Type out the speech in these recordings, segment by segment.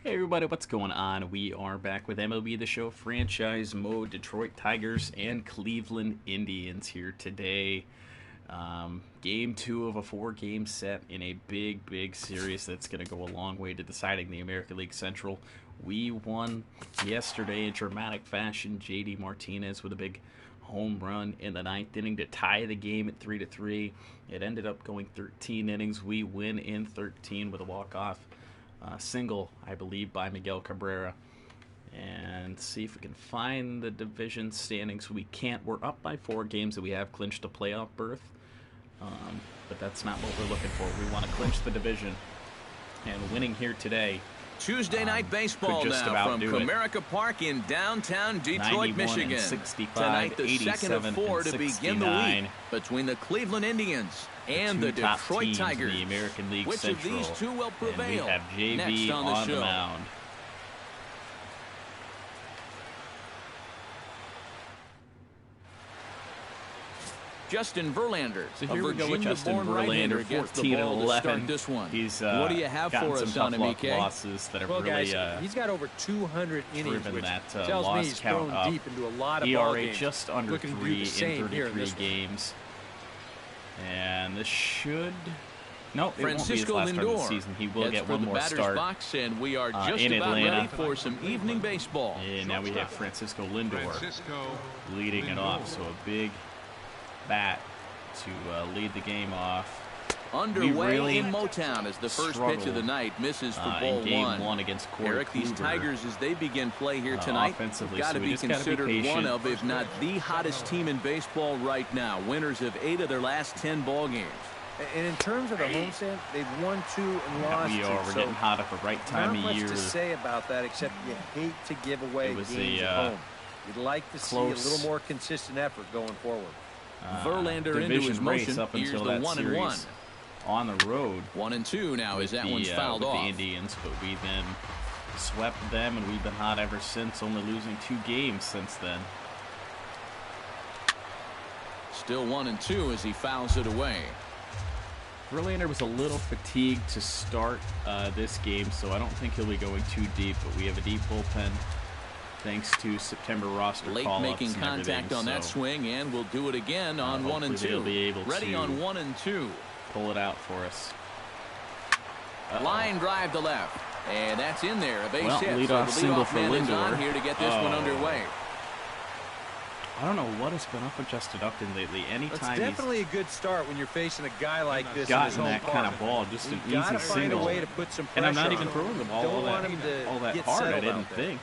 Hey everybody, what's going on? We are back with MLB The Show Franchise Mode. Detroit Tigers and Cleveland Indians here today. Game 2 of a 4-game set in a big series that's going to go a long way to deciding the American League Central. We won yesterday in dramatic fashion. J.D. Martinez with a big home run in the 9th inning to tie the game at 3-3. It ended up going 13 innings. We win in 13 with a walk-off single, I believe, by Miguel Cabrera. And see if we can find the division standings. We can't. We're up by 4 games and we have clinched a playoff berth. But that's not what we're looking for. We want to clinch the division. And winning here today, Tuesday night baseball now from Comerica Park in downtown Detroit, Michigan. Tonight, the second of 4 to begin the week between the Cleveland Indians and the Detroit Tigers. The American League Which Central. of these two will prevail? And we have JV next on the mound. Justin Verlander, So here we go with Justin Verlander, 14-11. This one. He's what do you have gotten for some us tough on him, luck EK? losses that have Well, really guys, he's got over 200 innings, driven which that tells me loss he's count thrown up. deep into a lot of ball ERA games. just under Looking to do 3 the in same here in 33 this one. games. And this should... No, it Francisco won't be his last start of the Lindor season. He will heads get for one the more batter's start box, and we are just in about Atlanta. ready for some evening baseball. And now we have Francisco Lindor leading it off. So a big bat to lead the game off. Underway really in Motown as the first pitch of the night misses for ball in game one. 1 against Corey Eric, these Kluber, Tigers, as they begin play here tonight, offensively, got to so we be just gotta be considered patient. one of, if not the hottest team in baseball right now. Winners of 8 of their last 10 ball games. And in terms of the homestand, they've won 2 and lost 2. We're getting hot at the right time not of year. much to say about that, except you hate to give away games at home. You'd like to see a little more consistent effort going forward. Verlander into his motion. Up Here's until the that 1-1. On the road. 1-2 now as that one's fouled with off. the Indians, but we then swept them, and we've been hot ever since, only losing 2 games since then. Still 1-2 as he fouls it away. Verlander was a little fatigued to start this game, so I don't think he'll be going too deep, but we have a deep bullpen thanks to September roster Late call-ups making and contact on that swing, and we'll do it again on 1 and 2. They'll be able Ready to on 1 and 2. Pull it out for us. Line drive to left, and that's in there. A base hit. Leadoff So the single leadoff for man is Lindor. on here to get this one underway. I don't know what has been up with Justin Upton lately. Anytime It's definitely a good start when you're facing a guy like this. gotten that kind of ball, just an easy single. A way to put some pressure and I'm not even on throwing the ball all that hard, I didn't think.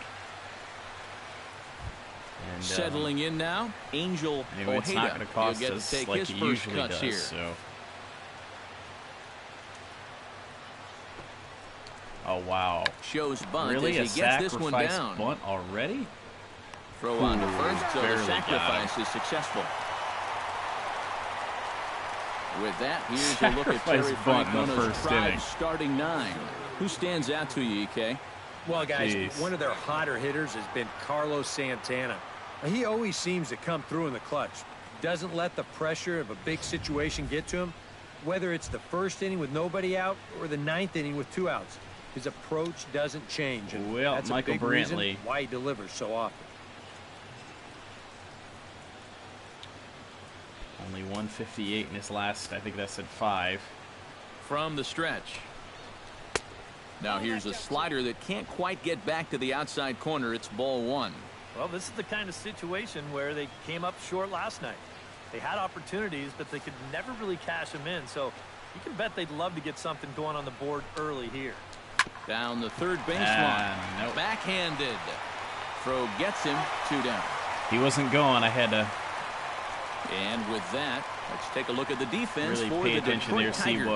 And, settling in now, Angel anyway, it's not going to cost He'll get us to take like his it first usually cuts does. here. So. Oh, wow. Shows bunt really? as he gets this one down. Bunt already? Throw on to first, so the barely sacrifice is successful. With that, here's a look at Terry Francona's tried starting 9. Who stands out to you, EK? Well, guys, one of their hotter hitters has been Carlos Santana. He always seems to come through in the clutch. Doesn't let the pressure of a big situation get to him, whether it's the first inning with nobody out or the 9th inning with 2 outs. His approach doesn't change, and that's a big reason why he delivers so often. Only 158 in his last, I think that's at 5. From the stretch. Now here's a slider that can't quite get back to the outside corner. It's ball 1. Well, this is the kind of situation where they came up short last night. They had opportunities, but they could never really cash them in. So you can bet they'd love to get something going on the board early here. Down the third baseline. Nope. Backhanded. Throw gets him 2 down. He wasn't going. I had to. And with that, let's take a look at the defense really for pay the attention there, Detroit see Tigers.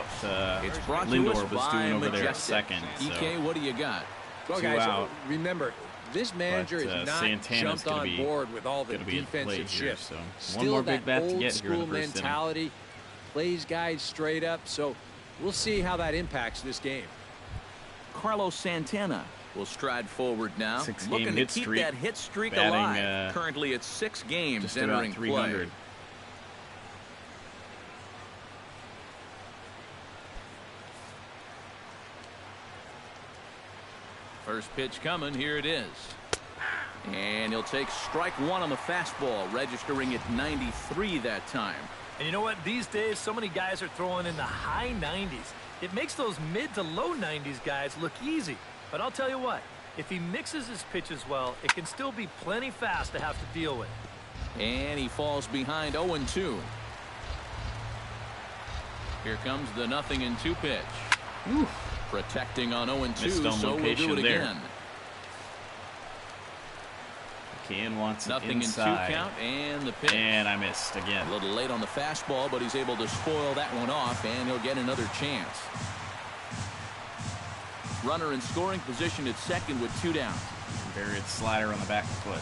what Lindor was doing over there at second. So. EK, what do you got? Well, guys, remember, this manager is not Santana's jumped on board with all the defensive shifts. So Still one more big bat that to old get here in the school first mentality, inning. plays guys straight up. So we'll see how that impacts this game. Carlos Santana will stride forward now, looking to keep that hit streak alive. Currently at 6 games entering play. First pitch coming. Here it is. And he'll take strike one on the fastball, registering at 93 that time. And you know what? These days, so many guys are throwing in the high 90s. It makes those mid to low 90s guys look easy. But I'll tell you what, if he mixes his pitches well, it can still be plenty fast to have to deal with. And he falls behind 0-2. Here comes the 0-2 pitch. Oof. Protecting on 0-2, so we'll do it again. McCann wants it 0-2 inside. count, and the pitch. And I missed again. A little late on the fastball, but he's able to spoil that one off, and he'll get another chance. Runner in scoring position at second with 2 down. Buried slider on the back foot.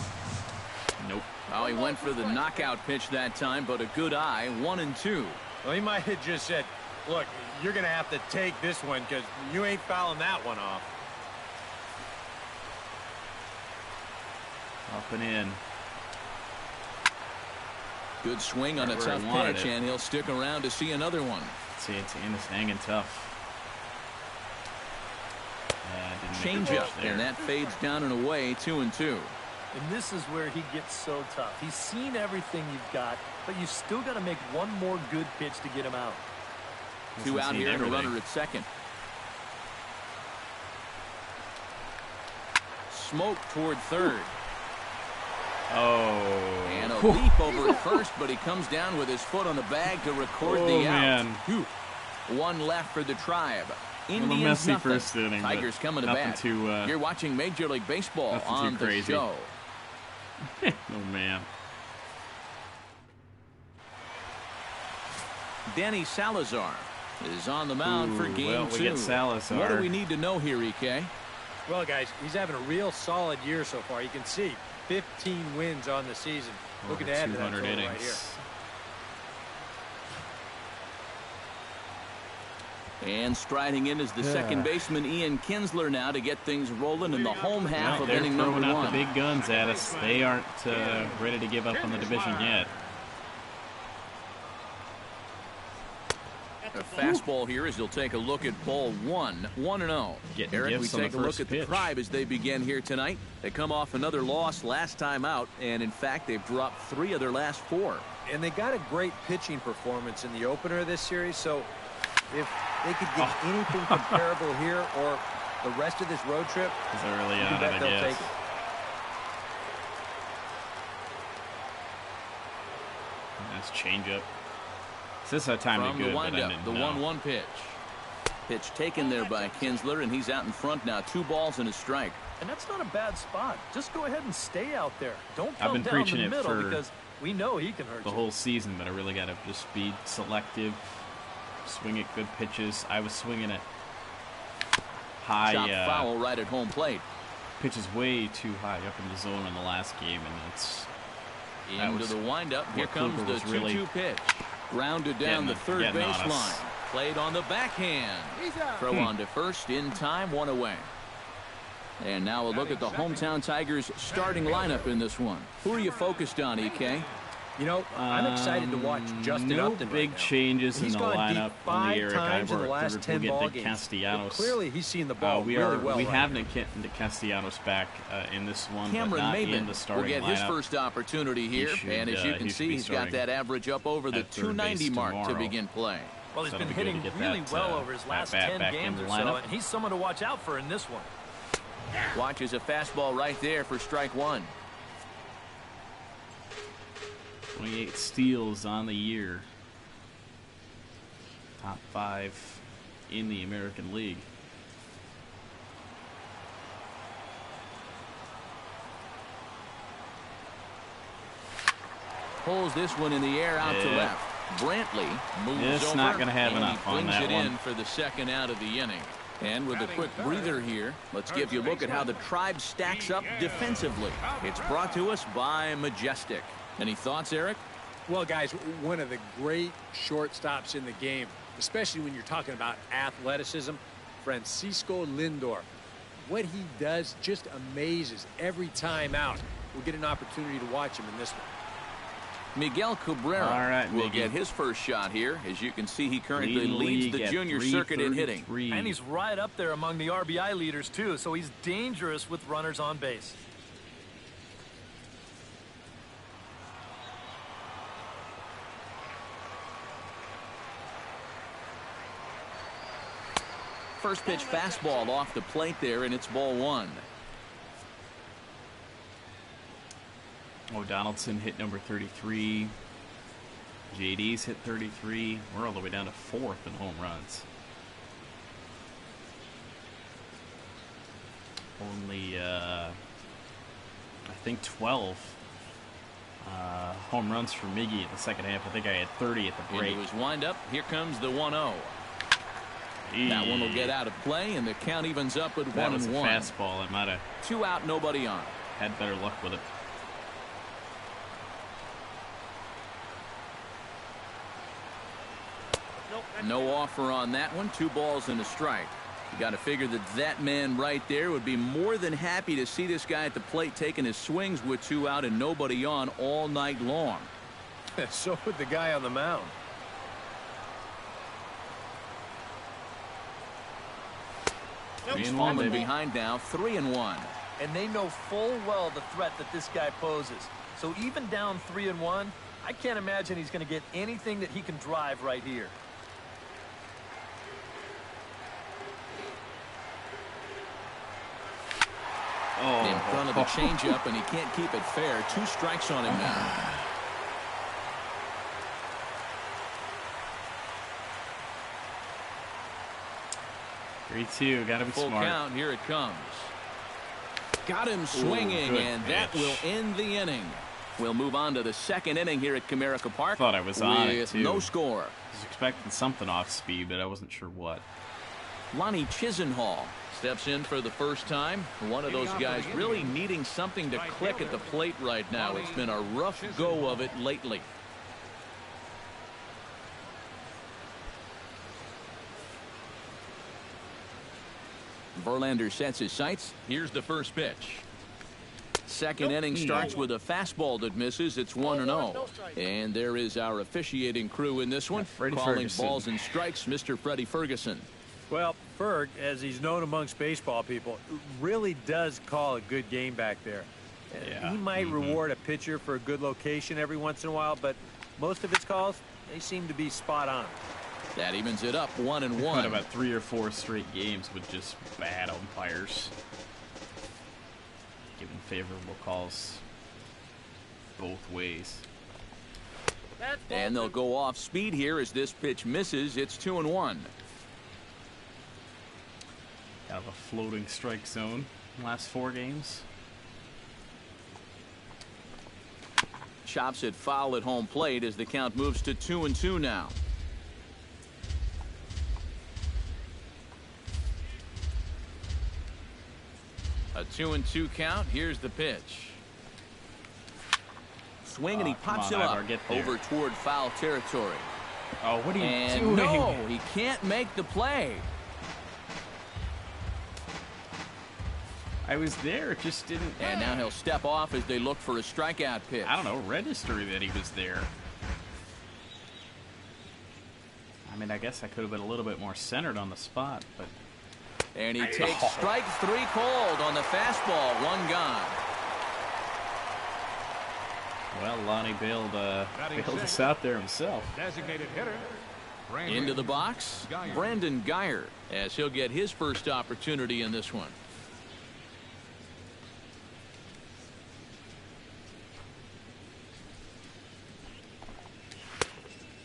Nope. Oh, he went for the knockout pitch that time, but a good eye. 1-2. Well, he might have just said, look, you're going to have to take this one because you ain't fouling that one off. Up and in. Good swing on a tough pitch, and he'll stick around to see another one. See, it's hanging tough. Change up, and that fades down and away. 2-2. And this is where he gets so tough. He's seen everything you've got, but you've still got to make one more good pitch to get him out. 2 out here and a runner at second. Smoke toward third. Oh. And a leap over at first, but he comes down with his foot on the bag to record the out. Man. One left for the Tribe. Indians messy nothing. First inning, Tigers coming to bat. You're watching Major League Baseball on the show. Oh, man. Danny Salazar is on the mound for game 2. We get Salazar. What do we need to know here, EK? Well, guys, he's having a real solid year so far. You can see 15 wins on the season. Looking to add to that total right here. And striding in is the second baseman Ian Kinsler now to get things rolling in the home half of inning number 1. They're throwing out the big guns at us. They aren't ready to give up on the division yet. A fastball here as you'll take a look at ball 1. 1-0. Eric, we take a look at the Tribe as they begin here tonight. They come off another loss last time out, and in fact they've dropped 3 of their last 4. And they got a great pitching performance in the opener of this series, so if they could get anything comparable here or the rest of this road trip, early on, bet they'll take it. Nice changeup. This is our time From to good, the windup, the 1-1 pitch. Pitch taken there by Kinsler, and he's out in front now. 2 balls and a strike. And that's not a bad spot. Just go ahead and stay out there. Don't come I've been down preaching the middle it for because we know he can hurt the whole season, but I really got to just be selective, swing at good pitches. I was swinging at high foul right at home plate. Pitches way too high up in the zone in the last game, and it's into the windup. Here comes the 2-2 pitch. Grounded down the third baseline. Played on the backhand. Throw on to first in time, 1 away. And now a look at the hometown Tigers starting lineup in this one. Who are you focused on, EK? You know, I'm excited to watch Justin Upton. Big changes in the lineup. Only Eric times in the last 10 ball games. Castellanos. Clearly, he's seen the ball really well. We have Nick Castellanos back in this one, Cameron but not Maben in the starting will get lineup. his first opportunity here, and as you can see, he's got that average up over the 290 mark to begin play. Well, he's been hitting really well over his last 10 games or so, and he's someone to watch out for in this one. Watches a fastball right there for strike 1. 28 steals on the year. Top 5 in the American League. Pulls this one in the air out to left. Brantley moves over, not going to have and enough he on brings that it one. in for the second out of the inning. And with a quick breather here, let's give you a look at how the Tribe stacks up defensively. It's brought to us by Majestic. Any thoughts, Eric? Well, guys, one of the great shortstops in the game, especially when you're talking about athleticism, Francisco Lindor. What he does just amazes every time out. We'll get an opportunity to watch him in this one. Miguel Cabrera will get his first shot here. As you can see, he currently leads the junior circuit in hitting. And he's right up there among the RBI leaders, too, so he's dangerous with runners on base. First pitch fastball off the plate there, and it's ball one. Oh, Donaldson hit number 33. JD's hit 33. We're all the way down to 4th in home runs. Only, I think 12 home runs for Miggy in the second half. I think I had 30 at the break. Into his windup. Here comes the 1-0. That one will get out of play, and the count evens up at 1-1. That was a fastball. I might have 2 out, nobody on. Had better luck with it. No offer on that one. 2 balls and a strike. You got to figure that man right there would be more than happy to see this guy at the plate taking his swings with 2 out and nobody on all night long. So would the guy on the mound. He's falling behind now, 3-1. And they know full well the threat that this guy poses. So even down 3-1, I can't imagine he's going to get anything that he can drive right here. Oh. In front of the changeup, and he can't keep it fair. 2 strikes on him now. Three-two, gotta be full smart. Count, here it comes. Got him swinging, and that will end the inning. We'll move on to the second inning here at Comerica Park. Thought I was on it, too. No score. I was expecting something off speed, but I wasn't sure what. Lonnie Chisenhall steps in for the first time. One of those guys really needing something to click at the plate right now. It's been a rough go of it lately. Verlander sets his sights. Here's the first pitch. Second inning starts with a fastball that misses. It's 1-0. And there is our officiating crew in this one. Calling balls and strikes, Mr. Freddie Ferguson. Well, Ferg, as he's known amongst baseball people, really does call a good game back there. Yeah. He might reward a pitcher for a good location every once in a while, but most of his calls, they seem to be spot on. That evens it up, 1-1. Got about 3 or 4 straight games with just bad umpires giving favorable calls both ways. And they'll go off speed here as this pitch misses. It's 2-1. Have a floating strike zone last 4 games. Chops it foul at home plate as the count moves to 2-2 now. A 2-2 count. Here's the pitch. Swing, and he pops it up over toward foul territory. Oh, what are you doing? No, he can't make the play. I was there, it just didn't. And now he'll step off as they look for a strikeout pitch. I don't know, register that he was there. I mean, I guess I could have been a little bit more centered on the spot, but. And he takes strike 3 cold on the fastball. 1 gone. Well, Lonnie bailed us out there himself. Designated hitter. Into the box, Brandon Geyer, as he'll get his first opportunity in this one.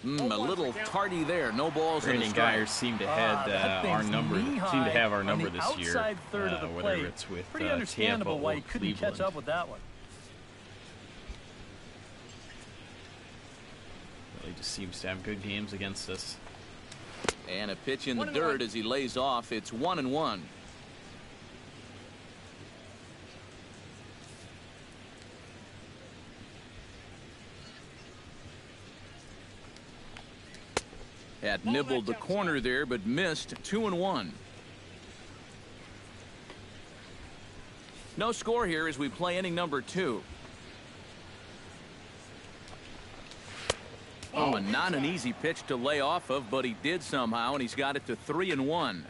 A little tardy there. No balls in the strike. Brandon Geyer seemed to have our number. Seemed to have our number this year. Third of the whether plate. it's with Pretty understandable Tampa why he couldn't catch up with that one. Well, he just seems to have good games against us. And a pitch in the dirt as he lays off. It's 1-1. Had nibbled the corner there, but missed. 2-1. No score here as we play inning number 2. Not an easy pitch to lay off of, but he did somehow, and he's got it to 3-1.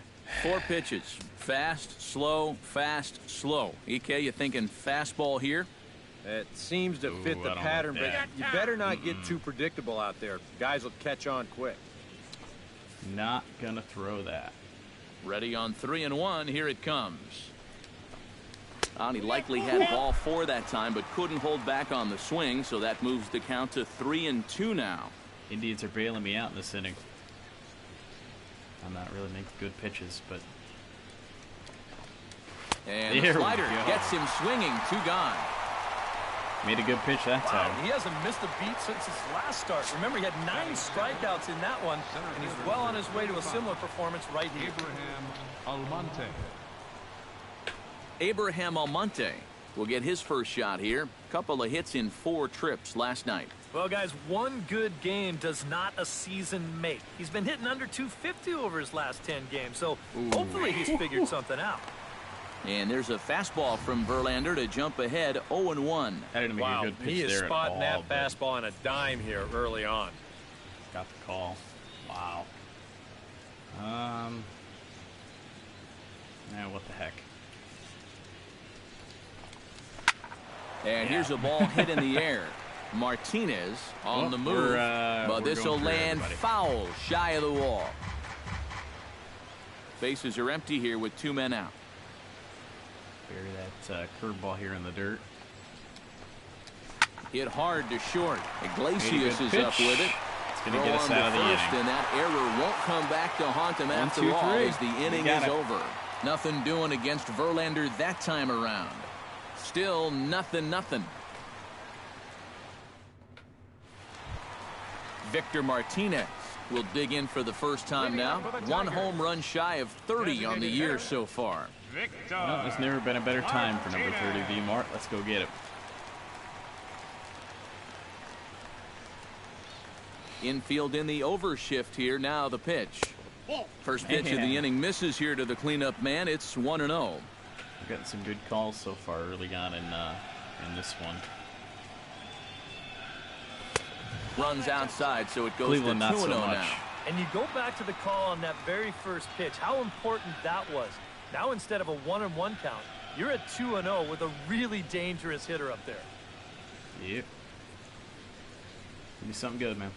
4 pitches. Fast, slow, fast, slow. EK, you thinking fastball here? It seems to fit the pattern, but you better not get too predictable out there. Guys will catch on quick. Not going to throw that. Ready on 3-1. Here it comes. And he likely had ball 4 that time, but couldn't hold back on the swing, so that moves the count to 3-2 now. Indians are bailing me out in this inning. I'm not really making good pitches, but... And the slider gets him swinging. 2 gone. Made a good pitch that time. He hasn't missed a beat since his last start. Remember, he had 9 strikeouts in that one, and he's well on his way to a similar performance right here. Abraham Almonte will get his first shot here. Couple of hits in 4 trips last night. Well, guys, one good game does not a season make. He's been hitting under 250 over his last 10 games, so hopefully he's figured something out. And there's a fastball from Verlander to jump ahead 0-1. That didn't make a good pitch. He is there spotting at all, that fastball on a dime here early on. Got the call. Wow. Now what the heck? And here's a ball hit in the air. Martinez on the move, but this will land foul shy of the wall. Bases are empty here with 2 men out. Bury that curveball here in the dirt. Hit hard to short. Iglesias is up with it. It's going to get us out of the inning. And that error won't come back to haunt him after all as the inning is over. Nothing doing against Verlander that time around. Still 0-0. Victor Martinez will dig in for the first time now. 1 home run shy of 30 on the year so far. Well, there's never been a better time for number 30, V-Mart. Let's go get it. Infield in the overshift here. Now the pitch. First pitch of the inning misses here to the cleanup man. It's 1-0. We've gotten some good calls so far early on in this one. Runs outside, so it goes Cleveland to 2-0 now. And you go back to the call on that very first pitch, how important that was. Now instead of a 1-1 count, you're at 2-0 with a really dangerous hitter up there. Yep. Give me something good, man.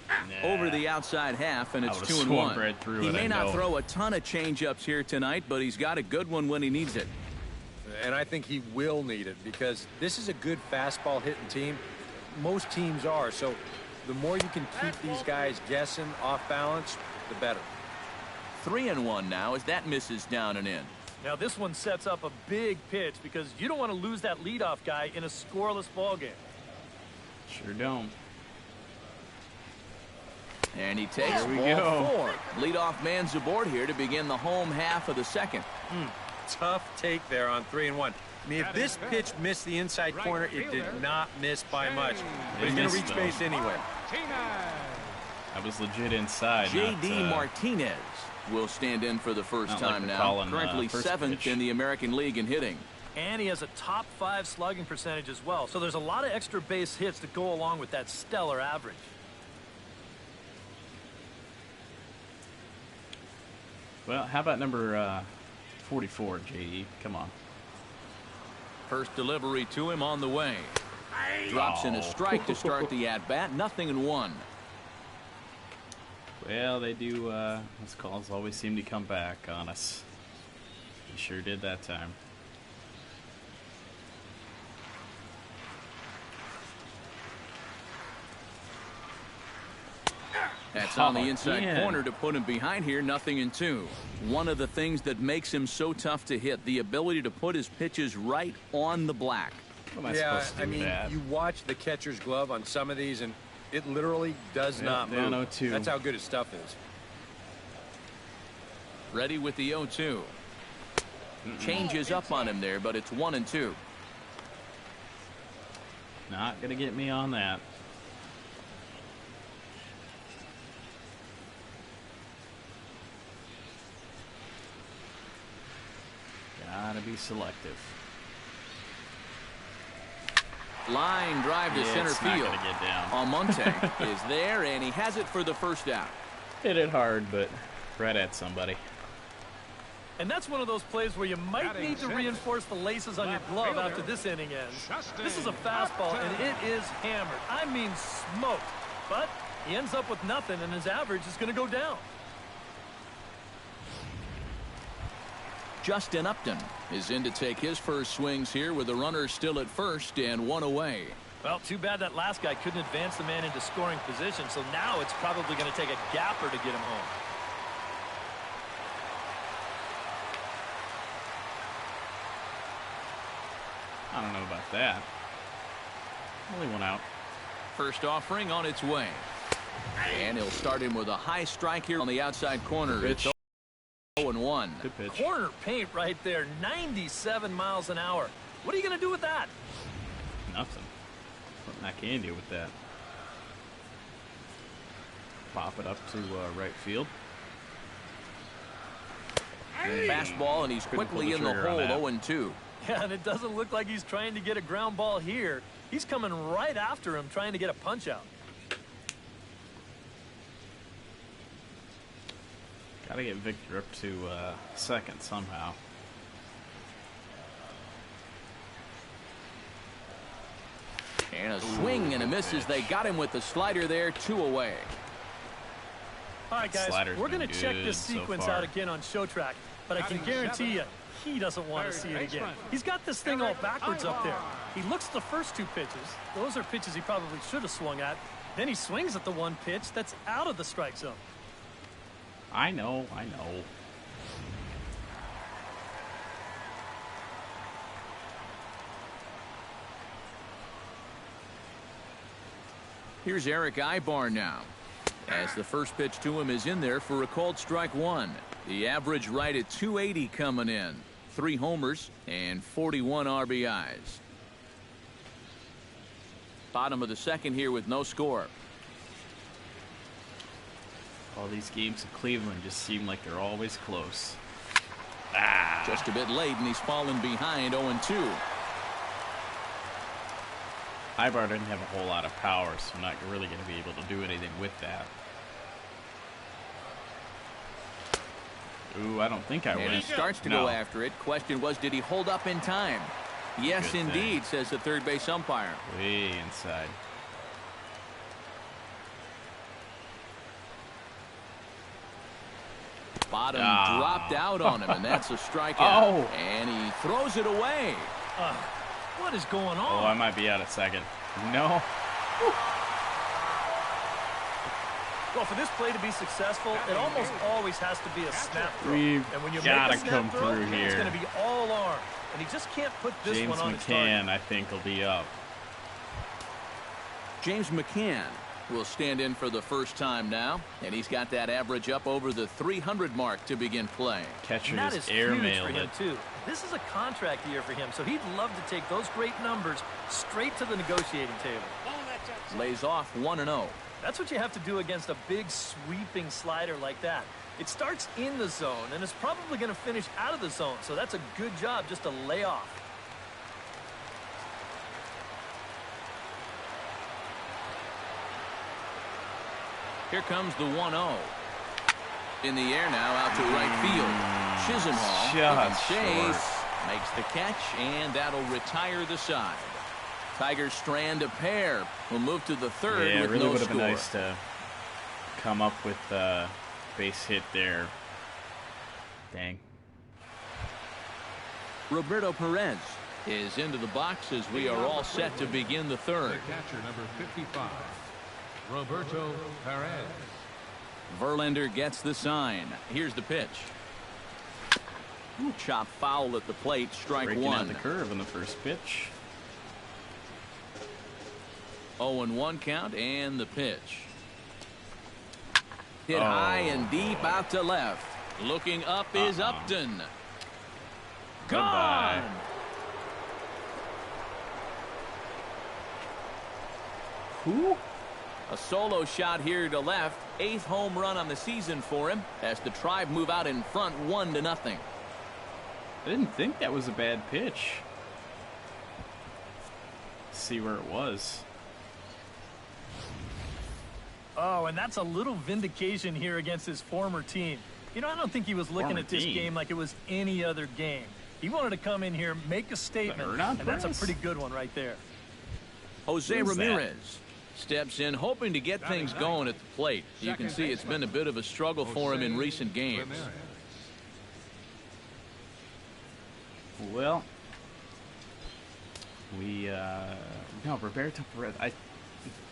Nah. Over the outside half, and it's 2-1. Right through he may not throw a ton of changeups here tonight, but he's got a good one when he needs it. And I think he will need it because this is a good fastball hitting team. Most teams are, so the more you can keep these guys guessing off balance, the better. 3-1 now as that misses down and in. Now this one sets up a big pitch because you don't want to lose that leadoff guy in a scoreless ball game. Sure don't. And he takes ball 4. Leadoff man's aboard here to begin the home half of the second. Tough take there on 3-1. I mean, if this pitch missed the inside corner, it did not miss by much. But he's going to reach base anyway. That was legit inside. J.D. Martinez will stand in for the first time now. Currently 7th in the American League in hitting. And he has a top 5 slugging percentage as well. So there's a lot of extra base hits to go along with that stellar average. Well, how about number 44, J.D.? Come on. First delivery to him on the way. Drops in a strike to start the at-bat. 0-1. Well, they do. Those calls always seem to come back on us. He sure did that time. That's on the inside corner to put him behind here. 0-2. One of the things that makes him so tough to hit, the ability to put his pitches right on the black. What am I supposed to do with that? You watch the catcher's glove on some of these, and it literally does not move. 0-2. That's how good his stuff is. Ready with the 0-2. Changes up on him there, but it's 1-2. Not going to get me on that. Gotta be selective. Line drive to center field. Almonte is there, and he has it for the first out. Hit it hard, but right at somebody. And that's one of those plays where you might need to reinforce the laces on your glove after this inning ends. This is a fastball, and it is hammered. I mean smoked. But he ends up with nothing, and his average is going to go down. Justin Upton is in to take his first swings here with the runner still at first and one away. Well, too bad that last guy couldn't advance the man into scoring position, so now it's probably going to take a gapper to get him home. I don't know about that. Only one out. First offering on its way. And he'll start him with a high strike here on the outside corner. It's 0-1. Good pitch. Corner paint right there, 97 miles an hour. What are you going to do with that? Nothing. Nothing I can do with that. Pop it up to right field. Fastball, and he's quickly in the hole, 0-2. Yeah, and it doesn't look like he's trying to get a ground ball here. He's coming right after him, trying to get a punch out. Got to get Victor up to second somehow. And a swing and a miss as they got him with the slider there, 2 away. All right, guys, we're going to check this sequence out again on Show Track, but I can guarantee you he doesn't want to see it again. He's got this thing all backwards up there. He looks at the first 2 pitches. Those are pitches he probably should have swung at. Then he swings at the one pitch that's out of the strike zone. I know. Here's Eric Ibar now, as the first pitch to him is in there for a called strike 1. The average right at 280 coming in. 3 homers and 41 RBIs. Bottom of the second here with no score. All these games in Cleveland just seem like they're always close. Just a bit late, and he's fallen behind 0-2. Ibar didn't have a whole lot of power, so I'm not really going to be able to do anything with that. Ooh, I don't think I went. He starts to go after it. Question was, did he hold up in time? Yes, indeed, says the third base umpire. Way inside. Bottom dropped out on him, and that's a strikeout. And he throws it away. What is going on? Oh, I might be out at second. No. Well, for this play to be successful, it almost always has to be a snap throw. And when you gotta make a snap come throw, through here. It's going to be all arm. And he just can't put this James one on his McCann, target. I think, will be up. James McCann will stand in for the first time now, and he's got that average up over the 300 mark to begin play. Catcher that just is airmailed huge for him, it. too. This is a contract year for him, so he'd love to take those great numbers straight to the negotiating table. Lays off 1-0. That's what you have to do against a big sweeping slider like that. It starts in the zone and is probably going to finish out of the zone, so that's a good job just to lay off. Here comes the 1-0. In the air now, out to right field. Chisenhall chase, makes the catch, and that'll retire the side. Tigers strand a pair. We'll move to the third. Yeah, with it really no would have been score. nice to come up with a base hit there. Dang. Roberto Perez is into the box as we are all set to begin the third. The catcher, number 55, Roberto Perez. Verlander gets the sign. Here's the pitch. Chop foul at the plate. Strike Breaking one. out the curve in the first pitch. 0-1 count, and the pitch. Hit high and deep out to left. Looking up is Upton. Goodbye. Gone. Who? A solo shot here to left. 8th home run on the season for him as the Tribe move out in front 1-0. I didn't think that was a bad pitch. see where it was. Oh, and that's a little vindication here against his former team. You know, I don't think he was looking at this game like it was any other game. He wanted to come in here, make a statement, and that's a pretty good one right there. Jose Ramirez steps in, hoping to get things going at the plate. You can see it's been a bit of a struggle for him in recent games. Well, no, Roberto Perez, I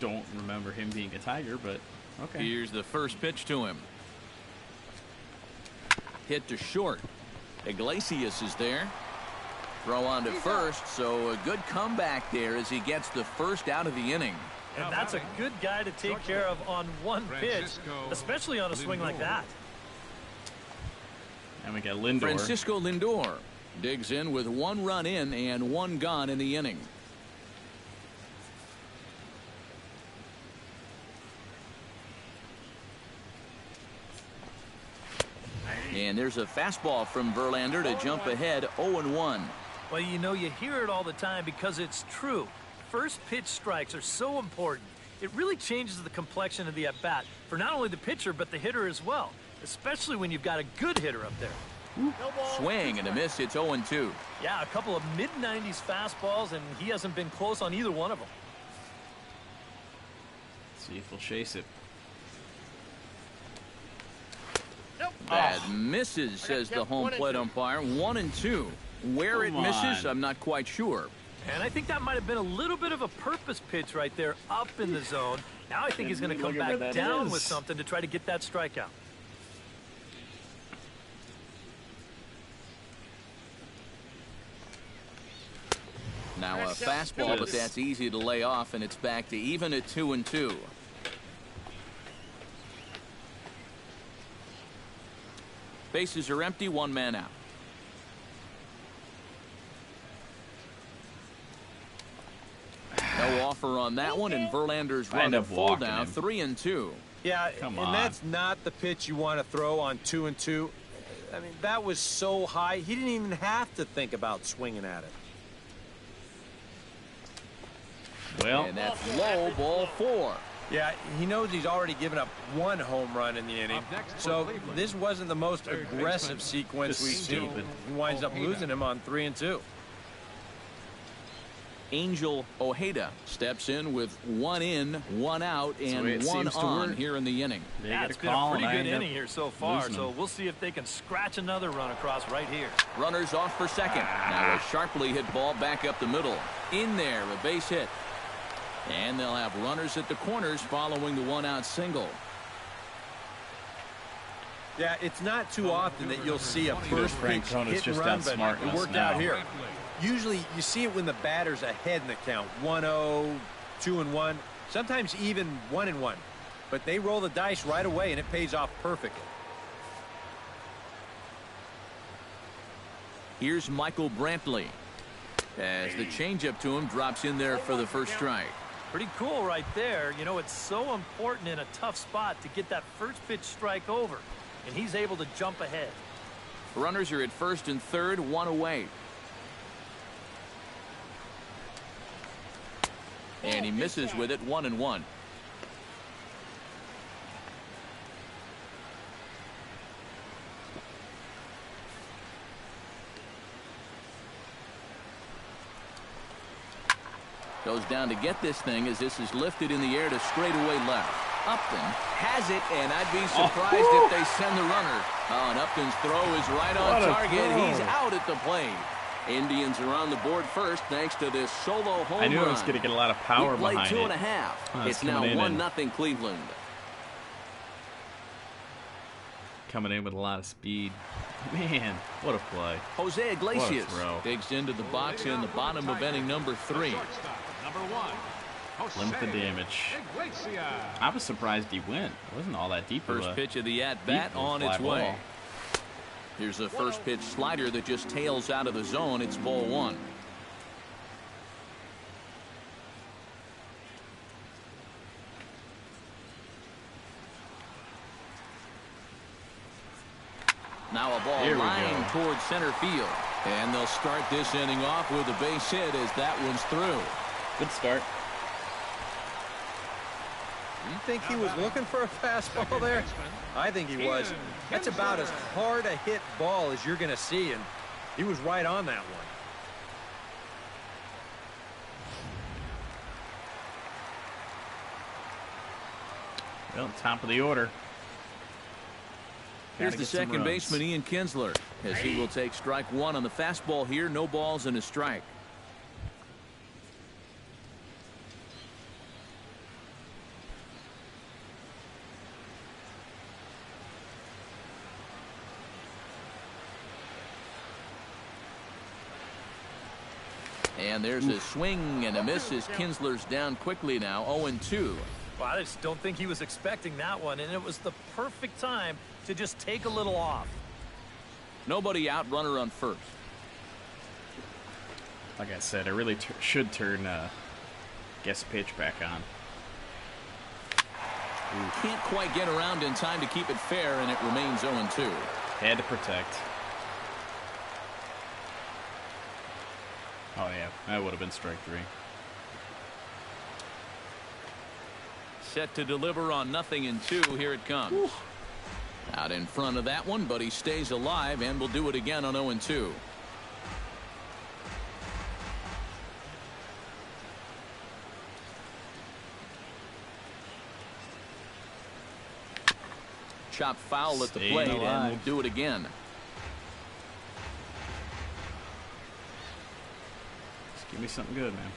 don't remember him being a Tiger, but okay. Here's the first pitch to him. Hit to short. Iglesias is there. Throw on to first, so a good comeback there as he gets the first out of the inning. And that's a good guy to take care of on one pitch, especially on a swing like that. And we got Lindor. Francisco Lindor digs in with 1 run in and 1 gone in the inning. And there's a fastball from Verlander to jump ahead 0-1. Well, you know, you hear it all the time because it's true. First pitch strikes are so important. It really changes the complexion of the at-bat for not only the pitcher but the hitter as well, especially when you've got a good hitter up there. Swing and a miss. It's 0-2. Yeah, a couple of mid-90s fastballs, and he hasn't been close on either one of them. See if he'll chase it. That misses, says the home plate umpire. 1-2. Where it misses, I'm not quite sure. And I think that might have been a little bit of a purpose pitch right there up in the zone. Now I think he's going to come back down with something to try to get that strikeout. Now a fastball, but that's easy to lay off, and it's back to even at 2-2. Bases are empty, 1 man out. No offer on that one, and Verlander's run a full down, 3-2. Yeah, and that's not the pitch you want to throw on 2-2. I mean, that was so high, he didn't even have to think about swinging at it. Well, and that's low, ball 4. Yeah, he knows he's already given up 1 home run in the inning, so this wasn't the most aggressive sequence we've seen. He winds up losing him on 3-2. Angel Ojeda steps in with 1 in, 1 out, and 1 on here in the inning. Yeah, it's been a pretty good inning here so far, so we'll see if they can scratch another run across right here. Runners off for second. Now a sharply hit ball back up the middle. In there, a base hit. And they'll have runners at the corners following the 1-out single. Yeah, it's not too often that you'll see a first pitch hit and run, but it worked out here. Usually you see it when the batter's ahead in the count. 1-0, 2-1, sometimes even 1-1. But they roll the dice right away, and it pays off perfectly. Here's Michael Brantley as the changeup to him drops in there for the first strike. Pretty cool right there. You know, it's so important in a tough spot to get that first pitch strike over, and he's able to jump ahead. Runners are at first and third, 1 away. And he misses with it, 1-1. Goes down to get this thing as this is lifted in the air to straightaway left. Upton has it, and I'd be surprised if they send the runner. Oh, and Upton's throw is right on target. He's out at the plate. Indians are on the board first thanks to this solo home run. I knew it was going to get a lot of power behind it. 2.5. It's now 1-0 Cleveland. Coming in with a lot of speed. Man, what a play. Jose Iglesias digs into the box in the bottom of inning number 3. Limit the damage. I was surprised he went. It wasn't all that deep. First pitch of the at-bat on its way. Here's a first pitch slider that just tails out of the zone. It's ball 1. Now a ball lined towards center field. And they'll start this inning off with a base hit as that one's through. Good start. You think he was looking for a fastball there? I think he was. That's about as hard a hit ball as you're going to see, and he was right on that one. Well, top of the order. Here's the second baseman, Ian Kinsler, as he will take strike one on the fastball here. No balls and a strike. And there's a swing and a miss as Kinsler's down quickly now, 0-2. Well, I just don't think he was expecting that one, and it was the perfect time to just take a little off. Nobody out, runner on first. Like I said, I really should turn guest pitch back on. Can't quite get around in time to keep it fair, and it remains 0-2. Had to protect. Oh, yeah, that would have been strike three. Set to deliver on 0-2. Here it comes. Ooh. Out in front of that one, but he stays alive and will do it again on 0-2. Chop foul at the plate and will do it again. Just give me something good, man.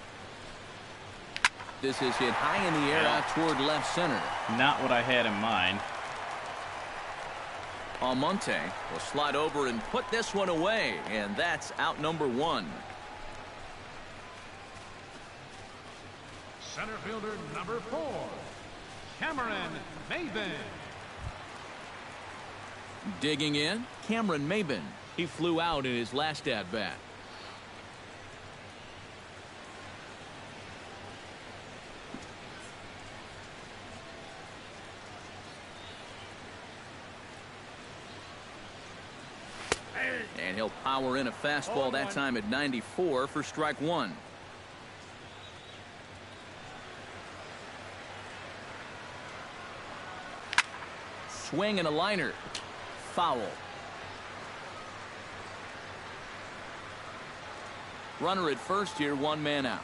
This is hit high in the air out toward left center. Not what I had in mind. Almonte will slide over and put this one away, and that's out number one. Center fielder number 4, Cameron Maybin. Digging in, Cameron Maybin. He flew out in his last at-bat. And he'll power in a fastball that time at 94 for strike one. Swing and a liner. Foul. Runner at first here, one man out.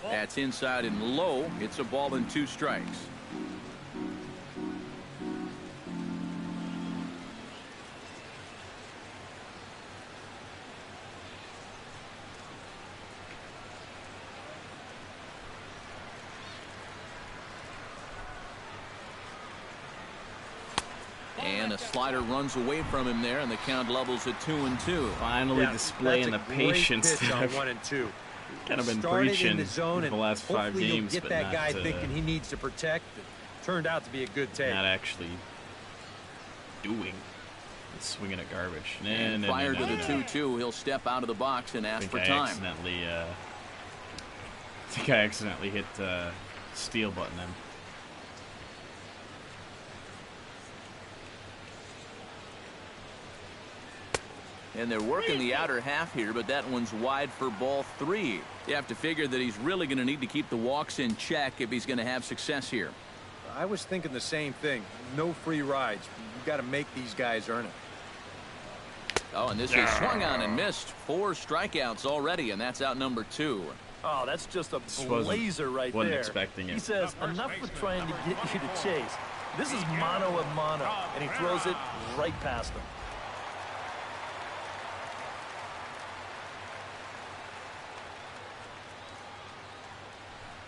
That's inside and low. It's a ball and 2 strikes. And a slider runs away from him there, and the count levels at 2-2. Finally displaying the patience pitch on 1 and 2. Kind of been preaching in the zone, the last 5 games, get but that not, guy thinking he needs to protect. It turned out to be a good take. Not actually doing. It's swinging at garbage. And prior to the 2-2, he'll step out of the box and ask for time. I think I accidentally hit steal button him. And they're working the outer half here, but that one's wide for ball 3. You have to figure that he's really going to need to keep the walks in check if he's going to have success here. I was thinking the same thing. No free rides. You got to make these guys earn it. Oh, and this is swung on and missed. 4 strikeouts already, and that's out number 2. Oh, that's just a blazer right there. Wasn't expecting it. He says, enough with trying to get you to chase. This is mano a mano, and he throws it right past him.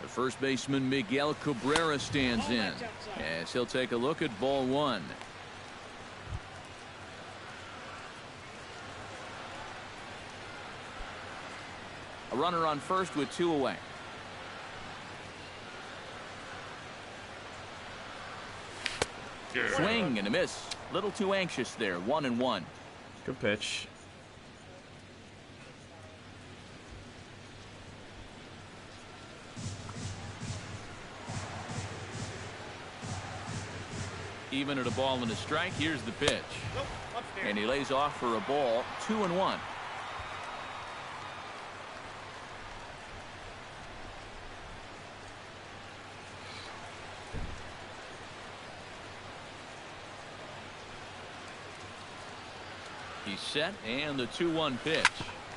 The first baseman Miguel Cabrera stands in as he'll take a look at ball 1. A runner on first with 2 away. Swing and a miss. Little too anxious there. 1-1. Good pitch. Even at a ball and a strike, here's the pitch. And he lays off for a ball, 2-1. He's set, and the 2-1 pitch.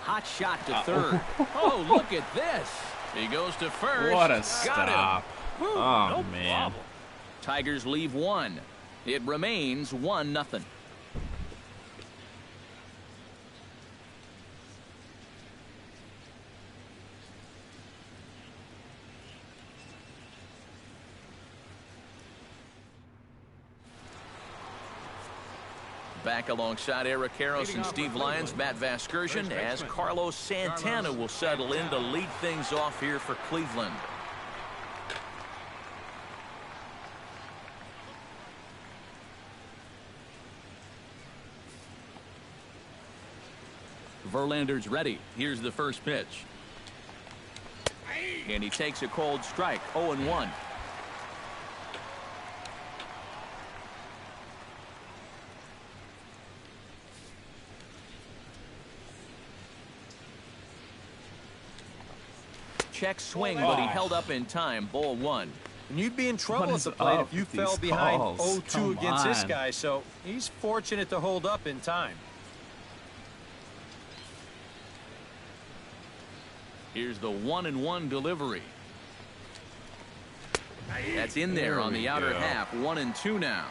Hot shot to third. Oh, look at this. He goes to first. What a stop. Oh, no man. Problem. Tigers leave one. It remains 1-0. Back alongside Eric Karros and Steve Lyons, Matt Vasgersian, as Carlos Santana will settle in to lead things off here for Cleveland. Verlander's ready. Here's the first pitch. And he takes a cold strike, 0-1. Check swing, but he held up in time. Ball 1. And you'd be in trouble at the plate if you fell behind 0-2 against this guy, so he's fortunate to hold up in time. Here's the 1-1 delivery. That's in there on the outer half. 1-2 now.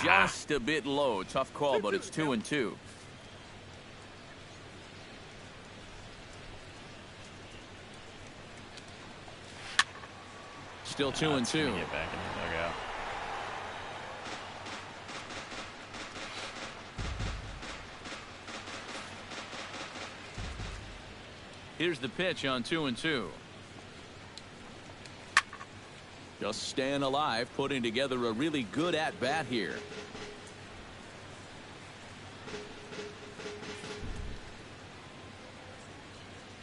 Just a bit low. Tough call, but it's 2-2. Still 2-2. Get back in the dugout. Here's the pitch on 2-2. Just staying alive, putting together a really good at-bat here.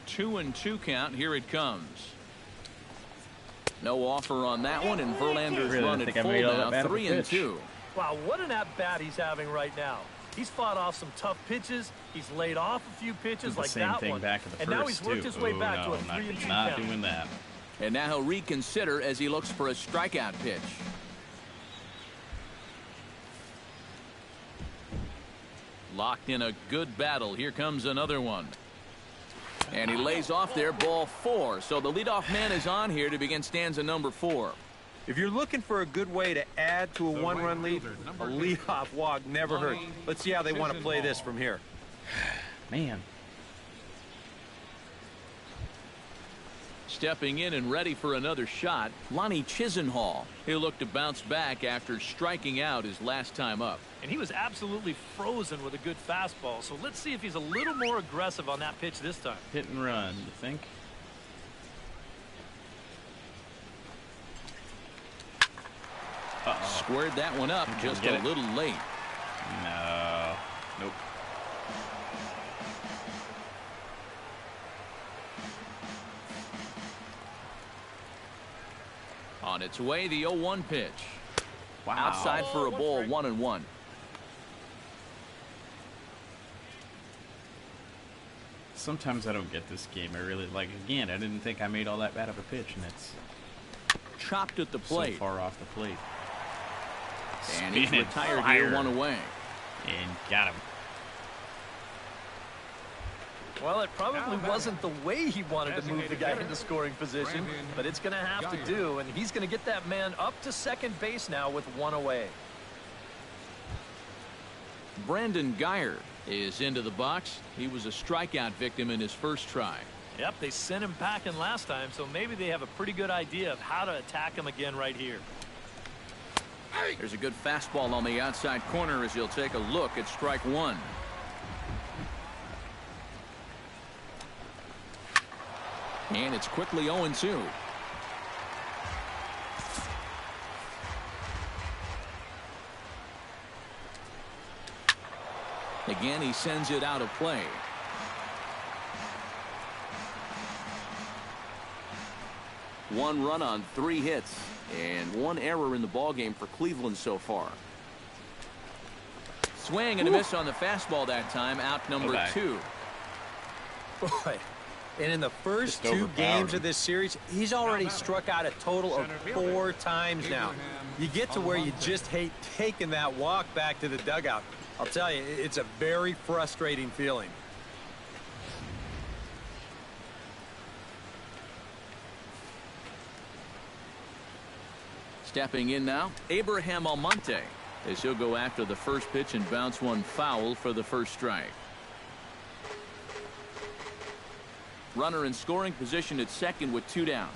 2-2 count. Here it comes. No offer on that one, and Verlander's run at full now, 3-2. Wow, what an at-bat he's having right now. He's fought off some tough pitches. He's laid off a few pitches like that one. And now he's worked his way back to a 3-2 count. Not doing that. And now he'll reconsider as he looks for a strikeout pitch. Locked in a good battle. Here comes another one. And he lays off there, ball 4. So the leadoff man is on here to begin stanza number 4. If you're looking for a good way to add to a one-run lead, a leadoff walk never hurt. Let's see how they want to play this from here. Man. Stepping in and ready for another shot, Lonnie Chisenhall. He'll look to bounce back after striking out his last time up. And he was absolutely frozen with a good fastball. So let's see if he's a little more aggressive on that pitch this time. Hit and run, you think? Squared that one up just a little late. No. Nope. On its way, the 0-1 pitch. Wow. Outside for a ball, 1-1. Sometimes I don't get this game. I really like. Again, I didn't think I made all that bad of a pitch, and it's chopped at the plate. So far off the plate. And he's retired here, 1 away. And got him. Well, it probably wasn't the way he wanted to move the guy into scoring position, but it's going to have to do, and he's going to get that man up to second base now with 1 away. Brandon Geyer is into the box. He was a strikeout victim in his first try. Yep, they sent him packing last time, so maybe they have a pretty good idea of how to attack him again right here. There's a good fastball on the outside corner as he'll take a look at strike 1. And it's quickly 0-2. Again, he sends it out of play. 1 run on 3 hits and 1 error in the ballgame for Cleveland so far. Swing and a miss on the fastball that time. Out number 2. Boy. And in the first 2 games of this series, he's already struck out a total of 4 times now. You get to where you just hate taking that walk back to the dugout. I'll tell you, it's a very frustrating feeling. Stepping in now, Abraham Almonte, as he'll go after the first pitch and bounce one foul for the first strike. Runner in scoring position at second with 2 down.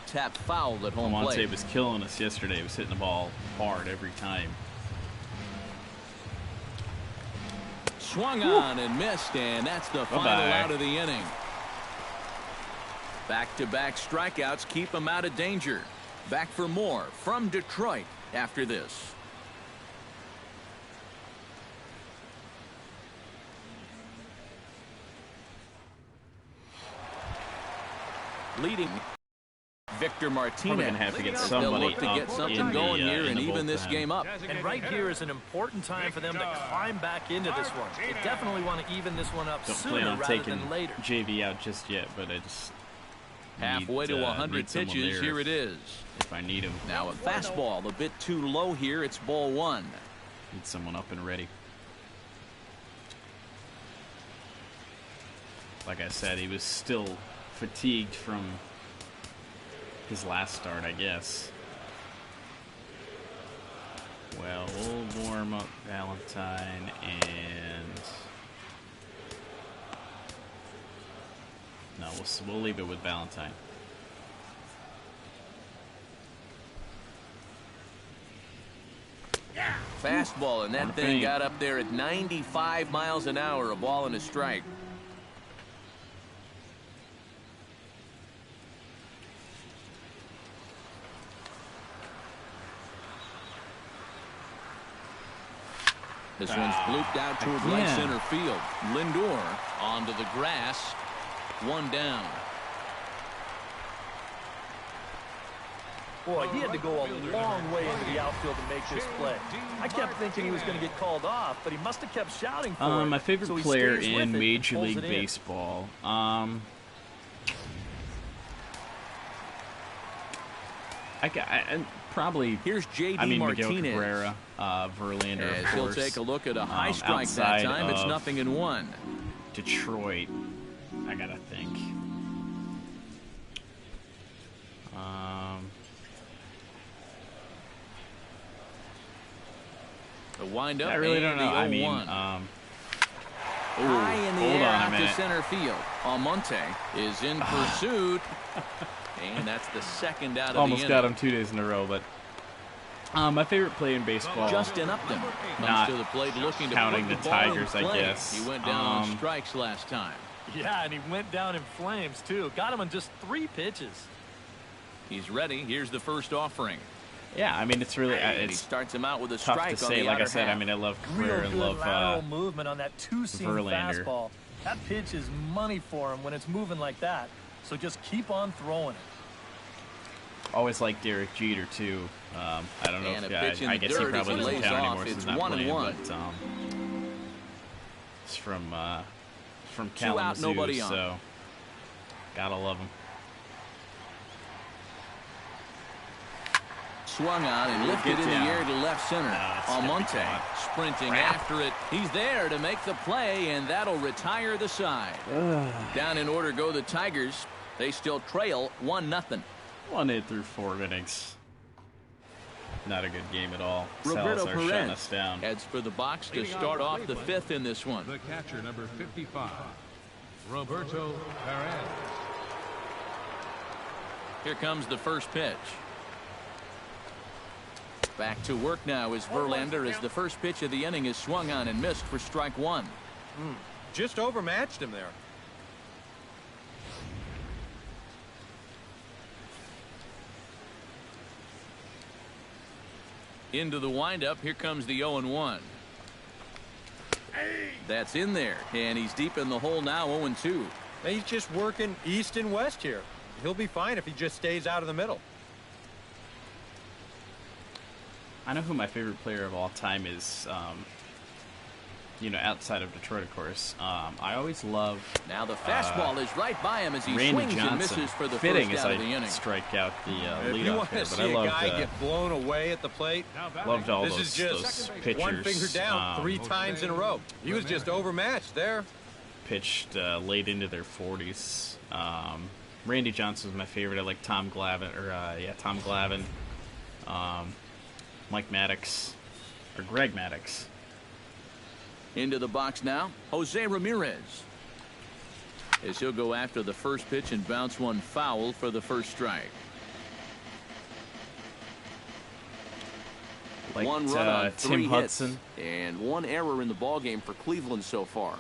Tap foul at home plate. Almonte was killing us yesterday. He was hitting the ball hard every time. Swung on and missed, and that's the final out of the inning. Back-to-back strikeouts keep him out of danger. Back for more from Detroit after this. Leading Victor Martinez. Probably gonna have to get somebody look to get something going here and even this game up. And right here is an important time for them to climb back into this one. They definitely want to even this one up sooner rather than later. JV out just yet, but I just halfway to 100 pitches. Here it is. If I need him. Now a fastball a bit too low here. It's ball 1. Need someone up and ready. Like I said, he was still fatigued from his last start, I guess. Well, we'll warm up Valentine and no, we'll leave it with Valentine. Fastball, and that thing got up there at 95 miles an hour. A ball and a strike. This one's blooped out toward right center field. Lindor onto the grass. 1 down. Boy, he had to go a long way into the outfield to make this play. I kept thinking he was going to get called off, but he must have kept shouting for it. My favorite player in Major League Baseball. Probably. Here's J.D. Martinez. Miguel Cabrera, Verlander, of course. He'll take a look at a high strike that time. It's 0-1. Detroit, I gotta think. The windup. I really don't know. I mean, high in the air out to center field. Almonte is in pursuit. And that's the second out of the inning. Almost got him 2 days in a row, but my favorite play in baseball. Justin Upton not to the plate looking to counting the Tigers, I play. guess. He went down on strikes last time. Yeah, and he went down in flames, too. Got him in just 3 pitches. He's ready. Here's the first offering. Yeah, I mean, it's really he starts him out with a tough strike to say. Like I said, I mean, I love Cabrera and love lateral movement on that 2-seam Verlander. fastball. That pitch is money for him when it's moving like that. So just keep on throwing it. Always like Derek Jeter too. I don't know if I guess he probably doesn't count anymore since he's not playing. But it's from Kalamazoo, so gotta love him. Swung on and lifted in the air to left center. Almonte sprinting after it. He's there to make the play, and that'll retire the side. Down in order go the Tigers. They still trail 1-0. 1 hit through 4 innings. Not a good game at all. Roberto Salazar shutting us Perez down. heads for the box to start off the 5th in this one. The catcher, number 55, Roberto Perez. Here comes the first pitch. Back to work now is Verlander as the first pitch of the inning is swung on and missed for strike 1. Just overmatched him there. Into the windup. Here comes the 0-1. That's in there, and he's deep in the hole now. 0-2. He's just working east and west here. He'll be fine if he just stays out of the middle. I know who my favorite player of all time is, you know, outside of Detroit, of course. I always love now the fastball is right by him as he Randy swings Johnson. And misses for the Fitting first as out of the inning. Strike out the if leadoff you want here, to but see I a loved, guy get blown away at the plate, loved all this is just those pitchers. one finger down 3 times in a row. He was just overmatched there. Pitched late into their 40s. Randy Johnson was my favorite. I like Tom Glavine, Tom Glavine, Mike Maddox, or Greg Maddox. Into the box now, Jose Ramirez. As he'll go after the first pitch and bounce one foul for the first strike. Liked, one run on Tim 3 Hudson. hits and 1 error in the ballgame for Cleveland so far.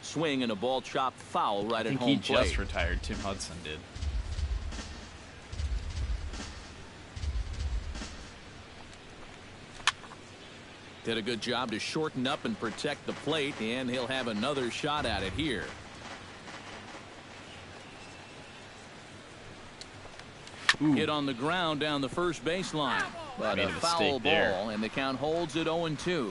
Swing and a ball chopped foul right at home plate. I think he just retired. Tim Hudson did. Did a good job to shorten up and protect the plate, and he'll have another shot at it here. Ooh. Hit on the ground down the first baseline, but a foul ball, and the count holds at 0-2.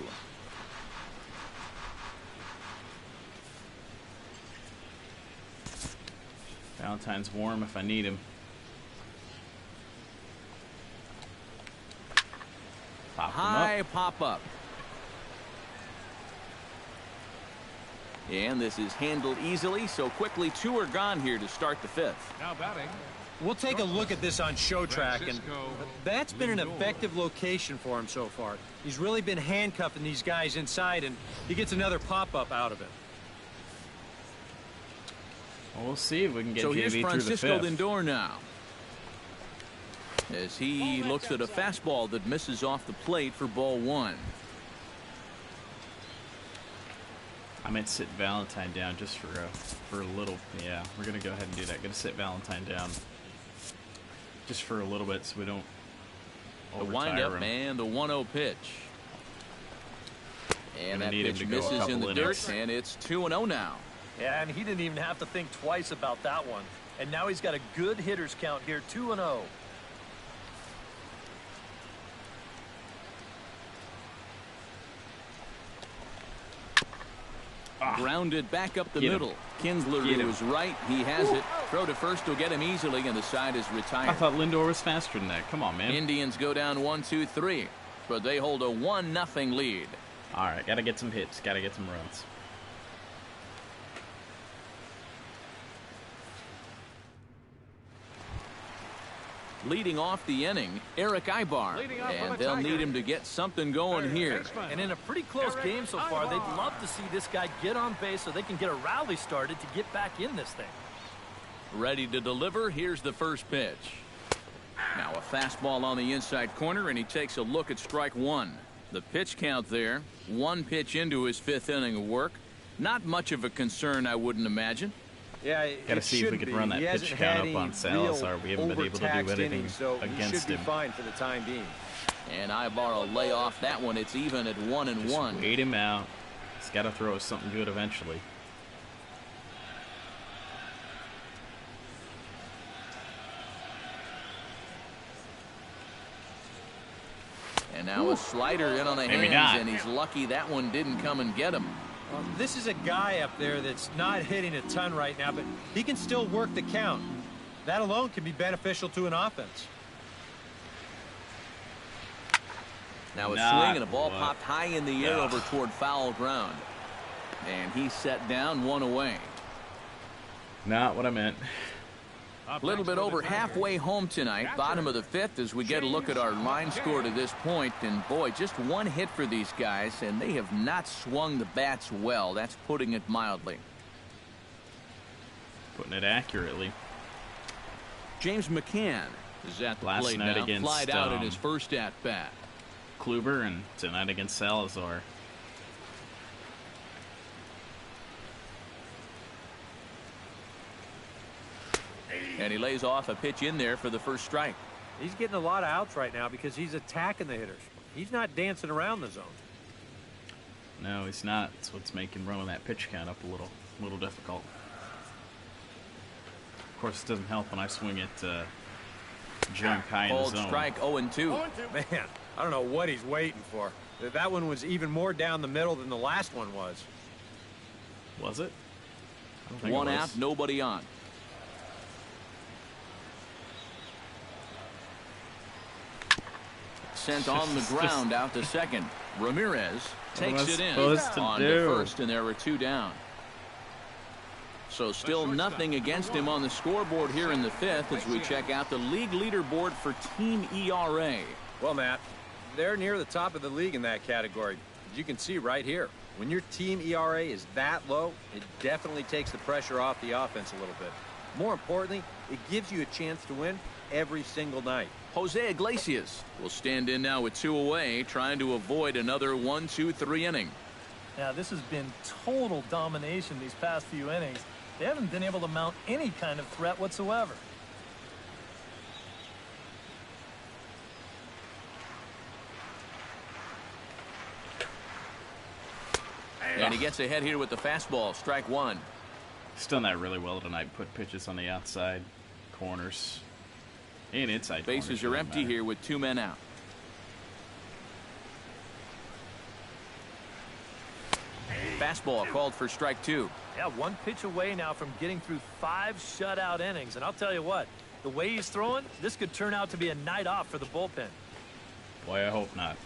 Valentine's warm if I need him. High pop up. And this is handled easily, so quickly 2 are gone here to start the 5th. Now batting. We'll take a look at this on Show Track, and that's been an effective location for him so far. He's really been handcuffing these guys inside, and he gets another pop-up out of it. Well, we'll see if we can get so JV here's Francisco through the 5th. Lindor now. As he looks at a fastball that misses off the plate for ball 1. I might sit Valentine down just for a little. Yeah, we're gonna go ahead and do that. Gonna sit Valentine down just for a little bit so we don't The windup and the 1-0 pitch. And that pitch misses in the dirt, and it's 2-0 now. Yeah, and he didn't even have to think twice about that one. And now he's got a good hitters count here, 2-0. Grounded back up the middle. Kinsler was right. He has it. Throw to first will get him easily, and the side is retired. I thought Lindor was faster than that. Come on, man. Indians go down 1-2-3, but they hold a 1-0 lead. All right, gotta get some hits. Gotta get some runs. Leading off the inning, Eric Ibar, and they'll need him to get something going here. And in a pretty close game so far, they'd love to see this guy get on base so they can get a rally started to get back in this thing. Ready to deliver. Here's the first pitch. Now a fastball on the inside corner, and he takes a look at strike 1. The pitch count there, 1 pitch into his 5th inning of work. Not much of a concern, I wouldn't imagine. Yeah, gotta see if we could run that pitch count up on Salazar. We haven't been able to do anything against him. Be fine for the time being. And Ibar will lay off that one. It's even at 1-1. Wait him out. He's got to throw us something good eventually. And now a slider in on the hands, and he's lucky that one didn't come and get him. This is a guy up there that's not hitting a ton right now, but he can still work the count. That alone can be beneficial to an offense. Now a swing and a ball popped high in the air over toward foul ground. And he's set down, 1 away. Not what I meant. A little bit over halfway home tonight, bottom of the 5th, as we get a look at our line score to this point. And boy, just 1 hit for these guys, and they have not swung the bats well. That's putting it mildly. Putting it accurately. James McCann is at the plate now. Flied out in his first at bat. Kluber, and tonight against Salazar. And he lays off a pitch in there for the first strike. He's getting a lot of outs right now because he's attacking the hitters. He's not dancing around the zone. No, he's not. That's what's making running that pitch count up a little difficult. Of course, it doesn't help when I swing it jump high in the zone. Strike 0-2. Man, I don't know what he's waiting for. That one was even more down the middle than the last one was. Was it? One out, nobody on. Sent on the ground out to second. Ramirez takes it in on to first, and there were 2 down. So still nothing against him on the scoreboard here in the 5th as we check out the league leaderboard for team ERA. Well, Matt, they're near the top of the league in that category. As you can see right here, when your team ERA is that low, it definitely takes the pressure off the offense a little bit. More importantly, it gives you a chance to win every single night. Jose Iglesias will stand in now with 2 away, trying to avoid another 1-2-3 inning. Yeah, this has been total domination these past few innings. They haven't been able to mount any kind of threat whatsoever. And he gets ahead here with the fastball. Strike 1. He's done that really well tonight. Put pitches on the outside corners and inside. Bases are empty here with 2 men out. Fastball called for strike 2. Yeah, 1 pitch away now from getting through 5 shutout innings. And I'll tell you what, the way he's throwing, this could turn out to be a night off for the bullpen. Boy, I hope not.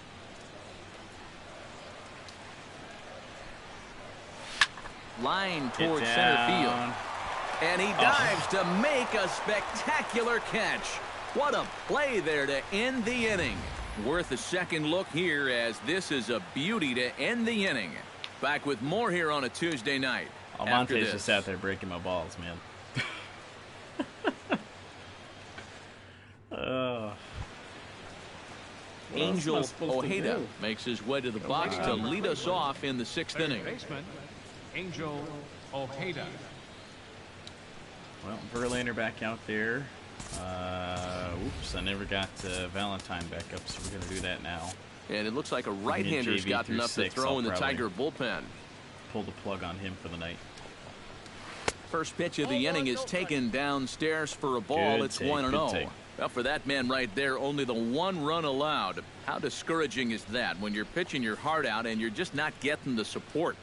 Line towards center field. And he dives to make a spectacular catch. What a play there to end the inning. Worth a second look here, as this is a beauty to end the inning. Back with more here on a Tuesday night. Almonte's just out there breaking my balls, man. Angel Ojeda makes his way to the box to lead us off in the 6th inning. Baseman, Angel Ojeda. Well, Verlander back out there. Oops, I never got Valentine back up, so we're going to do that now. And it looks like a right-hander's got enough to throw in the Tiger bullpen. Pull the plug on him for the night. First pitch of the inning is taken downstairs for a ball. Good it's take, 1-0. Well, for that man right there, only the 1 run allowed. How discouraging is that when you're pitching your heart out and you're just not getting the support?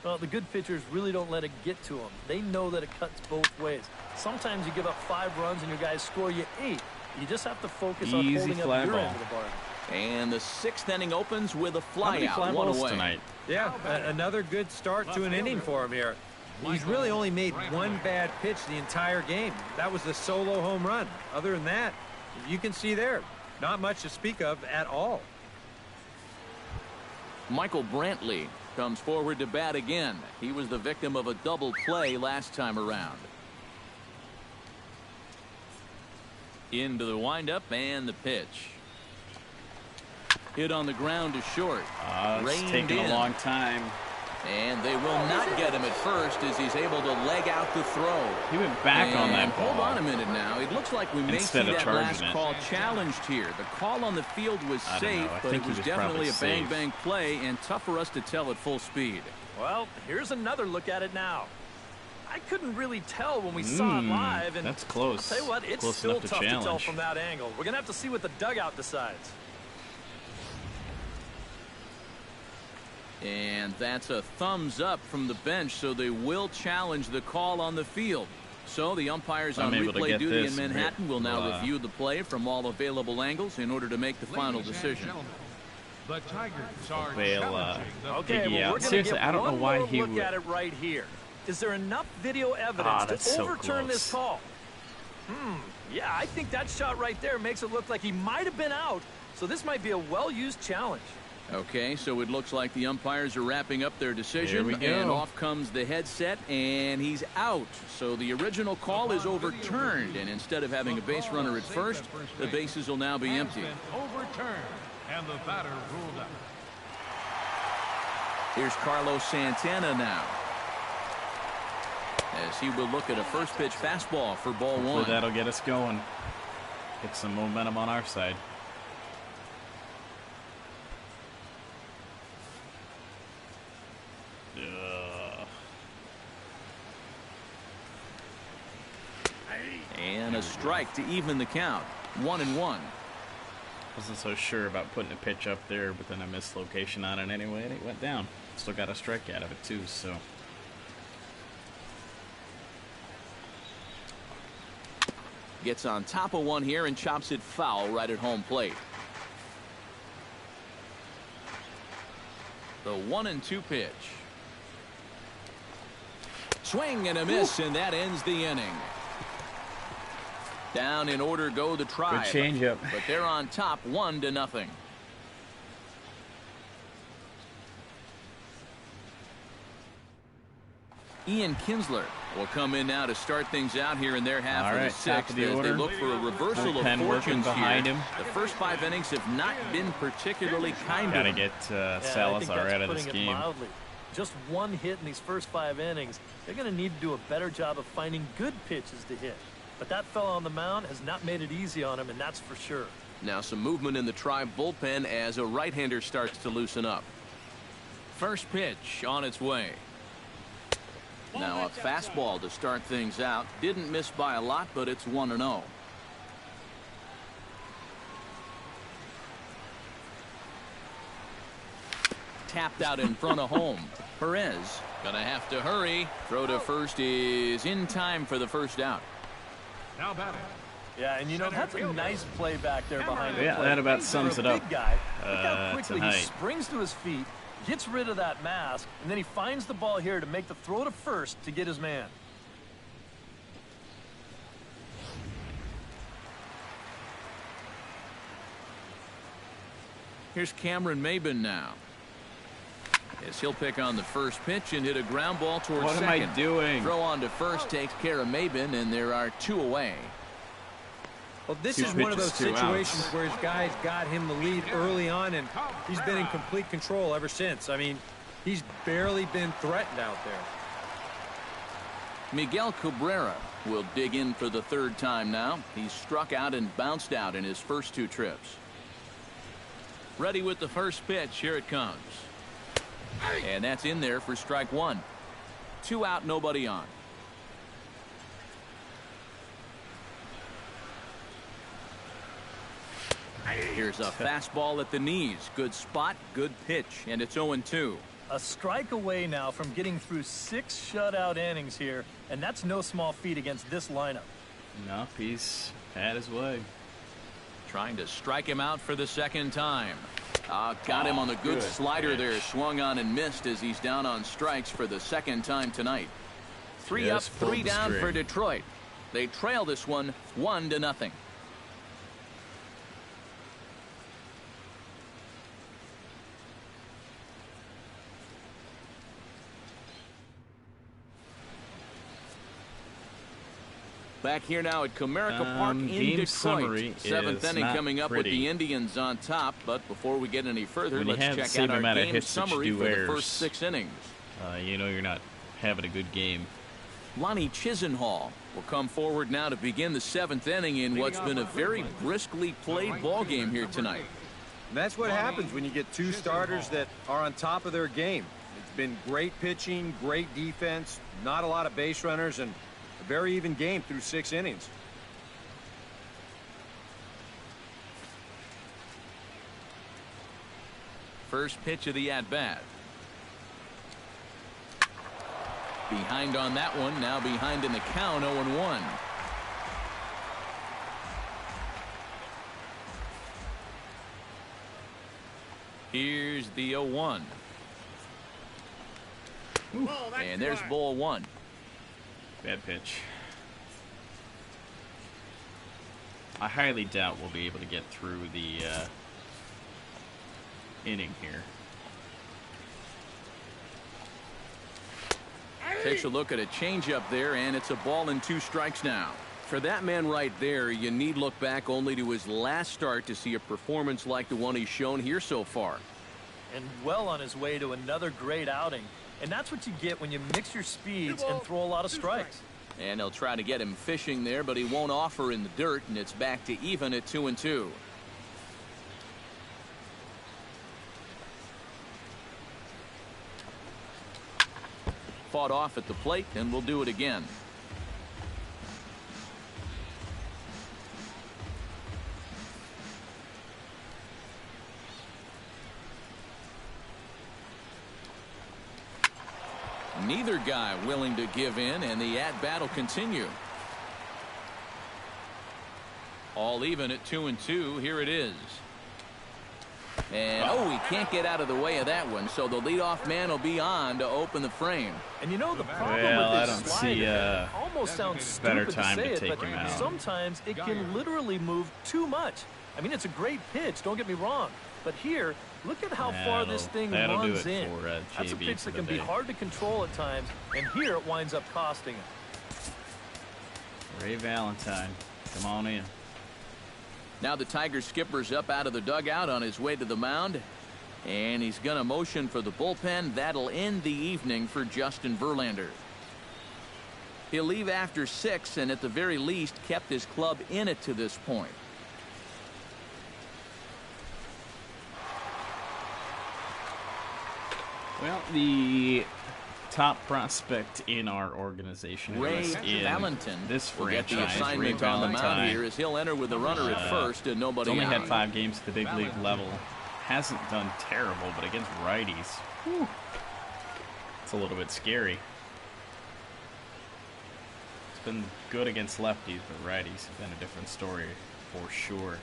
Well, the good pitchers really don't let it get to them. They know that it cuts both ways. Sometimes you give up 5 runs and your guys score you 8. You just have to focus on holding up your end of the bargain. And the 6th inning opens with a flyout, 1 away. Tonight? Yeah, another good start to an inning for him here. He's really only made 1 bad pitch the entire game. That was the solo home run. Other than that, you can see there, not much to speak of at all. Michael Brantley comes forward to bat again. He was the victim of a double play last time around. Into the windup and the pitch. Hit on the ground to short. It's taking a long time. And they will not get him at first as he's able to leg out the throw. He went back on that ball. Hold on a minute now. It looks like we may see that last call challenged here. The call on the field was safe, but it was definitely a bang-bang play and tough for us to tell at full speed. Well, here's another look at it now. I couldn't really tell when we saw it live. And that's close. I'll tell you what, it's still tough to tell from that angle. We're going to have to see what the dugout decides. And that's a thumbs up from the bench, so they will challenge the call on the field. So the umpires on replay duty in Manhattan will now review the play from all available angles in order to make the final decision. The Tigers are okay, well, we're going to get one more look at it right here. Is there enough video evidence to overturn this call? Yeah, I think that shot right there makes it look like he might have been out. So this might be a well-used challenge. Okay, so it looks like the umpires are wrapping up their decision. And off comes the headset, and he's out. So the original call is overturned, and instead of having a base runner at first, the bases will now be empty. Overturned, and the batter ruled out. Here's Carlos Santana now, as he will look at a first pitch fastball for ball Hopefully 1. That'll get us going. Get some momentum on our side. a strike to even the count. 1-1. Wasn't so sure about putting a pitch up there, but then I missed location on it anyway, and it went down. Still got a strike out of it too, so. Gets on top of one here and chops it foul right at home plate. The 1-2 pitch. Swing and a miss, and that ends the inning. Down in order go the Tribe. Good changeup. But they're on top 1-0. Ian Kinsler will come in now to start things out here in their half of the sixth as they look for a reversal of fortunes behind here. him. The first 5 innings have not been particularly kind Gotta of get Salazar out of this game. Mildly. Just one hit in these first 5 innings. They're going to need to do a better job of finding good pitches to hit. But that fellow on the mound has not made it easy on him, and that's for sure. Now some movement in the Tribe bullpen as a right-hander starts to loosen up. First pitch on its way. Now a fastball to start things out. Didn't miss by a lot, but it's 1-0. Tapped out in front of home. Perez gonna have to hurry. Throw to first is in time for the first out. Now batting. Yeah, and you know, that's a nice play back there behind the plate. That about sums it up. Big guy, look how quickly tonight. he springs to his feet, gets rid of that mask, and then he finds the ball here to make the throw to first to get his man. Here's Cameron Maybin now. As he'll pick on the first pitch and hit a ground ball towards second. What am I doing? Throw on to first takes care of Maybin, and there are 2 away. Well, this is one of those situations where his guys got him the lead early on, and he's been in complete control ever since. I mean, he's barely been threatened out there. Miguel Cabrera will dig in for the 3rd time now. He's struck out and bounced out in his first 2 trips. Ready with the first pitch. Here it comes. And that's in there for strike 1. 2 out, nobody on. Here's a fastball at the knees. Good spot, good pitch, and it's 0-2. A strike away now from getting through 6 shutout innings here, and that's no small feat against this lineup. No, he's had his way. Trying to strike him out for the 2nd time. Got him on the good slider pitch. There. Swung on and missed as he's down on strikes for the 2nd time tonight. 3 up, 3 down for Detroit. They trail this one 1-0. Back here now at Comerica Park in Detroit. 7th inning coming up with the Indians on top. But before we get any further, let's check out our game summary for the first 6 innings. You know you're not having a good game. Lonnie Chisenhall will come forward now to begin the 7th inning in what's been a very briskly played ball game here tonight. And that's what happens when you get 2 starters that are on top of their game. It's been great pitching, great defense, not a lot of base runners, and a very even game through 6 innings. First pitch of the at-bat. Behind on that one, now behind in the count, 0-1. Here's the 0-1. And there's ball 1. Bad pitch. I highly doubt we'll be able to get through the inning here. Takes a look at a changeup there, and it's a ball and 2 strikes now. For that man right there, you need look back only to his last start to see a performance like the one he's shown here so far. And well on his way to another great outing. And that's what you get when you mix your speeds and throw a lot of strikes. And they'll try to get him fishing there, but he won't offer in the dirt, and it's back to even at 2-2. Fought off at the plate, and we'll do it again. Neither guy willing to give in, and the at-bat will continue. All even at 2-2. Here it is. And he can't get out of the way of that one, so the leadoff man will be on to open the frame. And you know the problem with this slider, almost sounds stupid to say it, but sometimes it can literally move too much. I mean, it's a great pitch, don't get me wrong, but here, look at how far this thing runs in. That's a pitch that can be hard to control at times, and here it winds up costing him. Ray Valentine, come on in. Now the Tigers skipper's up out of the dugout on his way to the mound, and he's going to motion for the bullpen. That'll end the evening for Justin Verlander. He'll leave after 6, and at the very least kept his club in it to this point. Well, the top prospect in our organization, Ray Valentine, this will get the franchise, assignment on the mound here as he'll enter with the runner at first and nobody only out. had 5 games at the big league level. Hasn't done terrible, but against righties, it's a little bit scary. It's been good against lefties, but righties have been a different story for sure.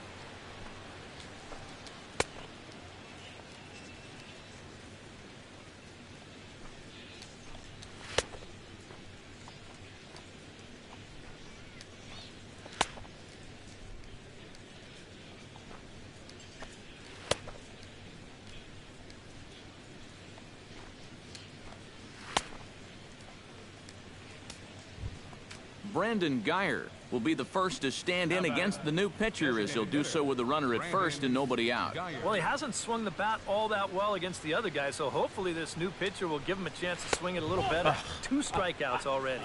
Brandon Geyer will be the first to stand in against the new pitcher, as he'll do so with the runner at first and nobody out. Well, he hasn't swung the bat all that well against the other guy, so hopefully this new pitcher will give him a chance to swing it a little better. 2 strikeouts already.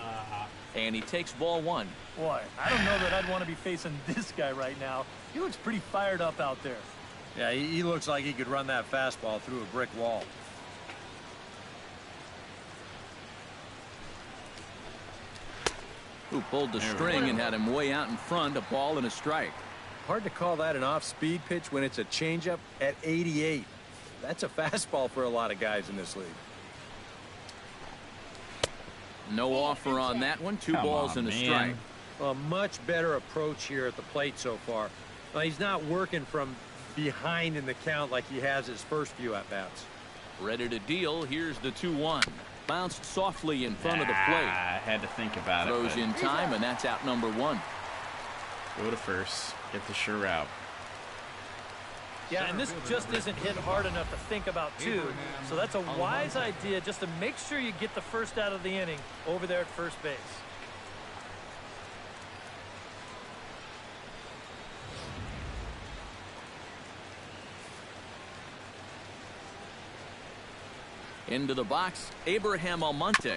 And he takes ball 1. Boy, I don't know that I'd want to be facing this guy right now. He looks pretty fired up out there. Yeah, he looks like he could run that fastball through a brick wall. Who pulled the string and had him way out in front, a ball and a strike. Hard to call that an off-speed pitch when it's a changeup at 88. That's a fastball for a lot of guys in this league. No offer on that one. 2 balls and a strike. A much better approach here at the plate so far. He's not working from behind in the count like he has his first few at-bats. Ready to deal. Here's the 2-1. Bounced softly in front of the plate. I had to think about it. Throws in time, and that's out number 1. Go to first. Get the sure out. Yeah, and this just isn't hit hard enough to think about 2. So that's a wise idea just to make sure you get the first out of the inning over there at first base. Into the box, Abraham Almonte,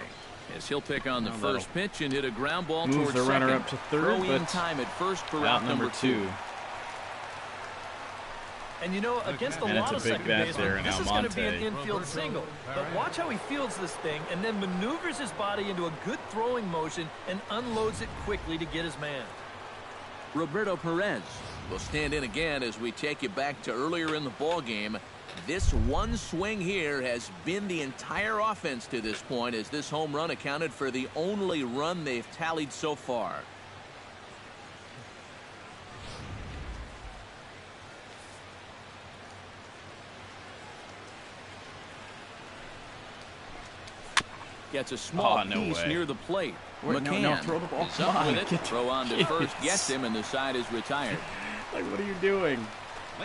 as he'll pick on the first pitch and hit a ground ball towards the runner second. up to third, but time at first for out number 2. And you know, against a lot of second basemen, this is going to be an infield single. But watch how he fields this thing and then maneuvers his body into a good throwing motion and unloads it quickly to get his man. Roberto Perez will stand in again as we take you back to earlier in the ball game. This one swing here has been the entire offense to this point, as this home run accounted for the only run they've tallied so far. Gets a small piece near the plate. McCann throw the ball. is up with it. Throw on to first, gets him, and the side is retired. Like, what are you doing?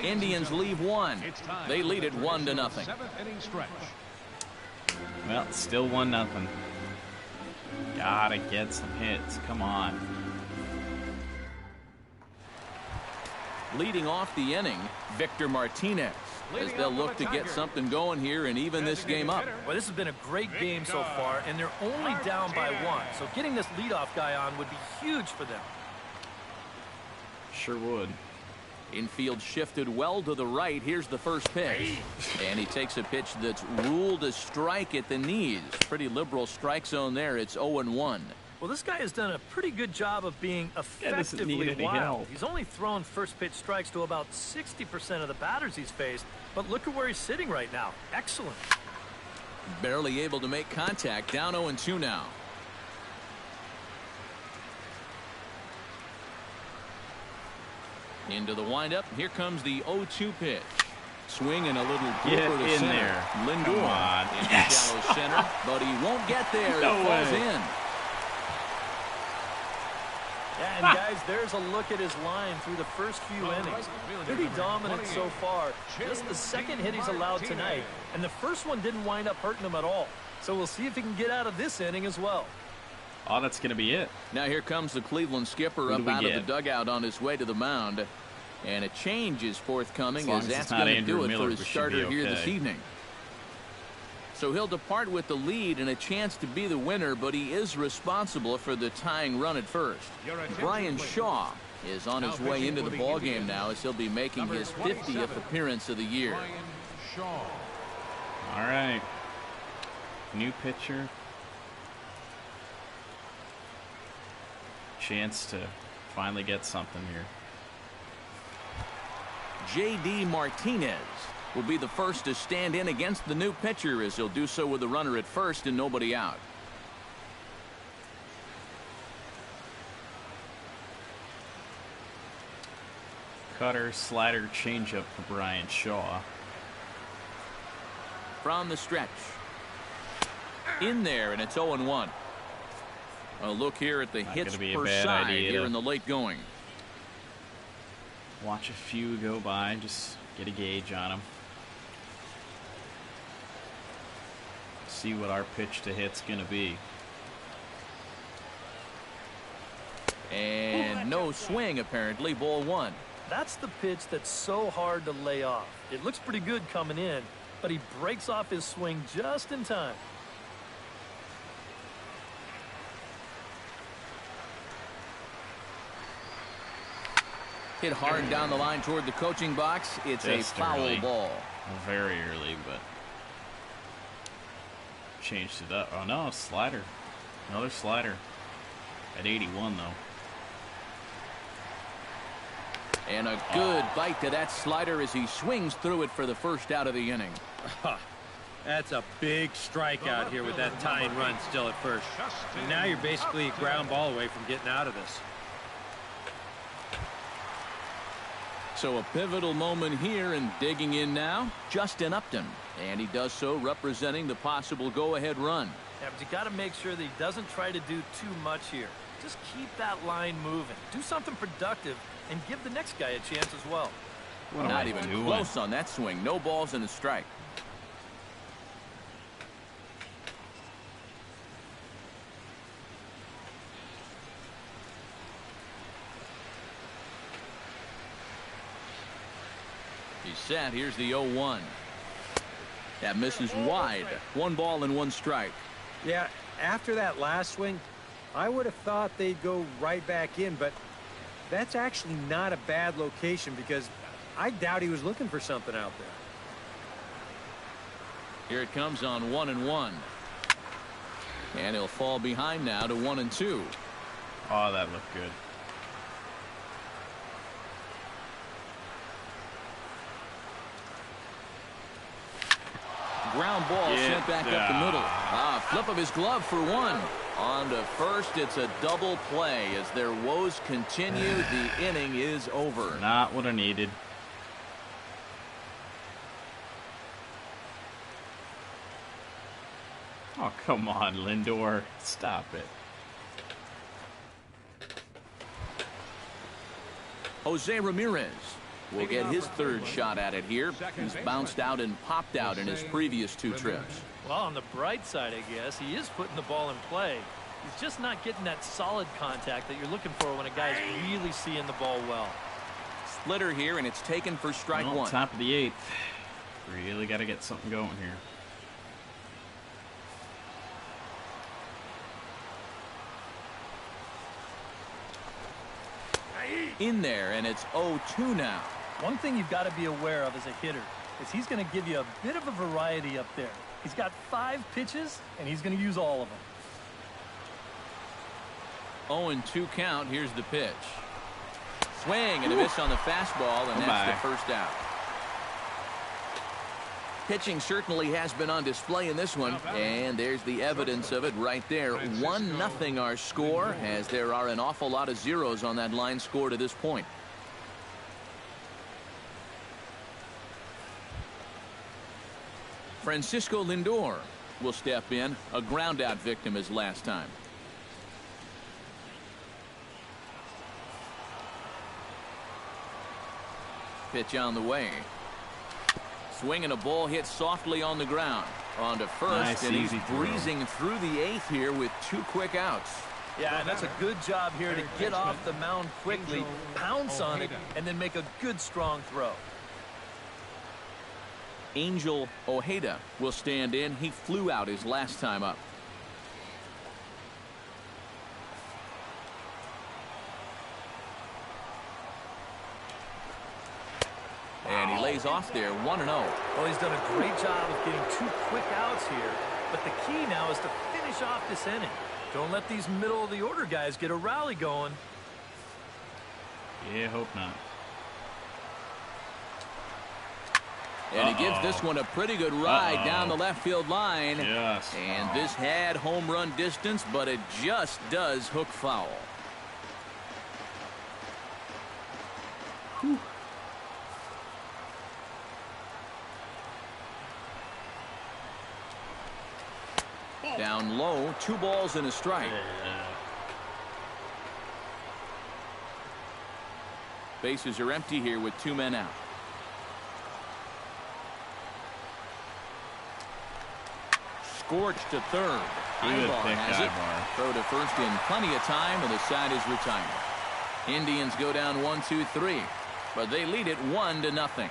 Indians leave 1. They lead it 1-0. 7th inning stretch. Well, it's still 1-0. Gotta get some hits. Come on. Leading off the inning, Victor Martinez, as they'll look to get something going here and even this game up. Well, this has been a great game so far, and they're only down by 1. So getting this leadoff guy on would be huge for them. Sure would. Infield shifted well to the right. Here's the first pitch. And he takes a pitch that's ruled a strike at the knees. Pretty liberal strike zone there. It's 0-1. Well, this guy has done a pretty good job of being effectively wild. He's only thrown first pitch strikes to about 60% of the batters he's faced. But look at where he's sitting right now. Excellent. Barely able to make contact. Down 0-2 now. Into the windup. Here comes the 0-2 pitch. Swing and a little blooper to center. There. Lindor in the shallow center, but he won't get there. No it falls way. in. Yeah, and guys, there's a look at his line through the first few innings. Pretty dominant so far. Just the second hit he's allowed tonight, and the first one didn't wind up hurting him at all. So we'll see if he can get out of this inning as well. Oh, that's going to be it. Now here comes the Cleveland skipper up out of the dugout on his way to the mound. And a change is forthcoming as that's going to do it for his starter here this evening. So he'll depart with the lead and a chance to be the winner, but he is responsible for the tying run at first. Brian Shaw is on his way into the ballgame now as he'll be making his 50th appearance of the year. All right. New pitcher. Chance to finally get something here. J.D. Martinez will be the first to stand in against the new pitcher as he'll do so with the runner at first and nobody out. Cutter, slider, changeup for Brian Shaw. From the stretch. In there, and it's 0-1. A look here at the hits per side here in the late going. Watch a few go by, just get a gauge on them. See what our pitch to hit's going to be. And no swing, apparently. Ball 1. That's the pitch that's so hard to lay off. It looks pretty good coming in, but he breaks off his swing just in time. Hit hard down the line toward the coaching box. It's a foul ball. Very early, but changed it up. Oh no, slider. Another slider. At 81 though. And a good bite to that slider as he swings through it for the first out of the inning. That's a big strikeout here with that tying run still at first. And now you're basically a ground ball away from getting out of this. So a pivotal moment here, and digging in now, Justin Upton. And he does so representing the possible go-ahead run. Yeah, but you got to make sure that he doesn't try to do too much here. Just keep that line moving. Do something productive and give the next guy a chance as well. Not even close on that swing. No balls and a strike. He's set. Here's the 0-1. That misses wide. 1 ball and 1 strike. Yeah, after that last swing, I would have thought they'd go right back in, but that's actually not a bad location because I doubt he was looking for something out there. Here it comes on 1-1. And he'll fall behind now to 1-2. Oh, that looked good. Ground ball sent back up the middle. Flip of his glove for 1. On to first, it's a double play as their woes continue. The inning is over. Not what I needed. Oh, come on, Lindor. Stop it. Jose Ramirez will get his 3rd shot at it here. He's bounced out and popped out in his previous 2 trips. Well, on the bright side, I guess, he is putting the ball in play. He's just not getting that solid contact that you're looking for when a guy's really seeing the ball well. Splitter here, and it's taken for strike 1. Top of the 8th. Really got to get something going here. In there, and it's 0-2 now. One thing you've got to be aware of as a hitter is he's going to give you a bit of a variety up there. He's got 5 pitches, and he's going to use all of them. 0-2 count. Here's the pitch. Swing and a miss on the fastball, and that's the first out. Pitching certainly has been on display in this one, and there's the evidence of it right there. 1-0 our score, as there are an awful lot of zeros on that line score to this point. Francisco Lindor will step in, a ground-out victim as last time. Pitch on the way. Swinging a ball hit softly on the ground. On to first, nice, and he's breezing through the eighth here with 2 quick outs. Yeah, and that's a good job here to get off the mound quickly, pounce on it, and then make a good, strong throw. Angel Ojeda will stand in. He flew out his last time up. And he lays off there, 1-0. Well, he's done a great job of getting 2 quick outs here. But the key now is to finish off this inning. Don't let these middle-of-the-order guys get a rally going. Yeah, hope not. And he gives this one a pretty good ride down the left field line. Yes. And this had home run distance, but it just does hook foul. Whew. Down low, 2 balls and a strike. Bases are empty here with 2 men out. Scorched to third. Ibar has it. Throw to first in plenty of time, and the side is retired. Indians go down 1-2-3, but they lead it 1-0.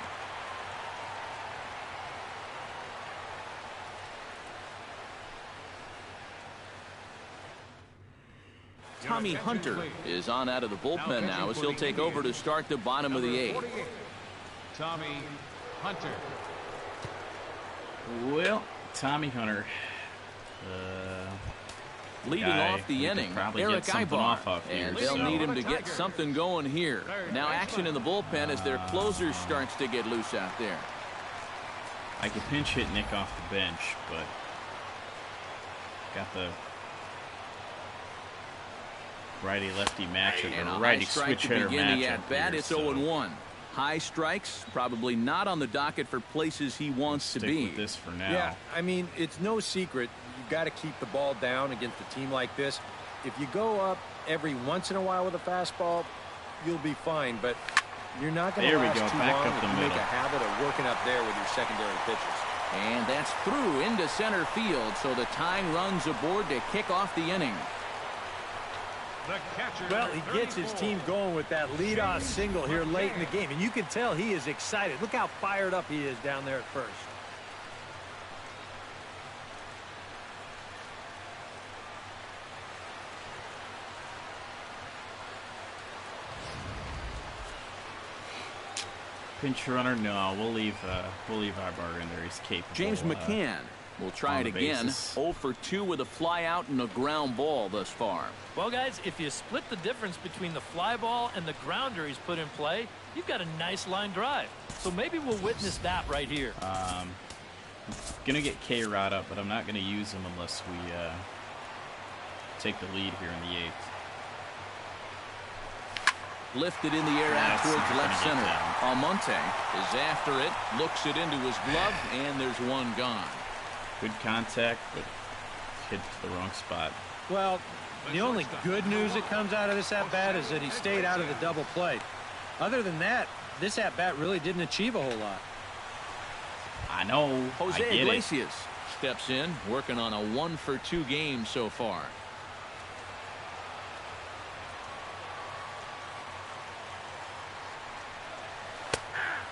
Tommy Hunter is on out of the bullpen now as he'll take over to start the bottom of the 8th. Tommy Hunter. Well, Tommy Hunter. Leading off the inning, Eric Ibar, and they'll need him to get something going here. Now action in the bullpen as their closer starts to get loose out there. I could pinch hit Nick off the bench, but got the righty-lefty matchup, and a righty switch hitter matchup. At bat, it's 0-1. High strikes, probably not on the docket for places he wants to be. With this for now. Yeah, I mean, it's no secret. You've got to keep the ball down against a team like this. If you go up every once in a while with a fastball, you'll be fine. But you're not going to last too long if you make a habit of working up there with your secondary pitches. And that's through into center field, so the tying runs aboard to kick off the inning. Well, he gets his team going with that leadoff single here late in the game, and you can tell he is excited. Look how fired up he is down there at first. Pinch runner, no, we'll leave Ibar in there. He's capable. James McCann will try it again. 0 for 2 with a fly out and a ground ball thus far. Well, guys, if you split the difference between the fly ball and the grounder he's put in play, you've got a nice line drive. So maybe we'll witness that right here. Gonna get K-Rod up, but I'm not gonna use him unless we take the lead here in the 8th. Lifted in the air out towards left center. Almonte is after it, looks it into his glove, and there's one gone. Good contact, but hit the wrong spot. Well, the only good news that comes out of this at-bat is that he stayed out of the double play. Other than that, this at-bat really didn't achieve a whole lot. I know. Jose Iglesias steps in, working on a 1 for 2 game so far.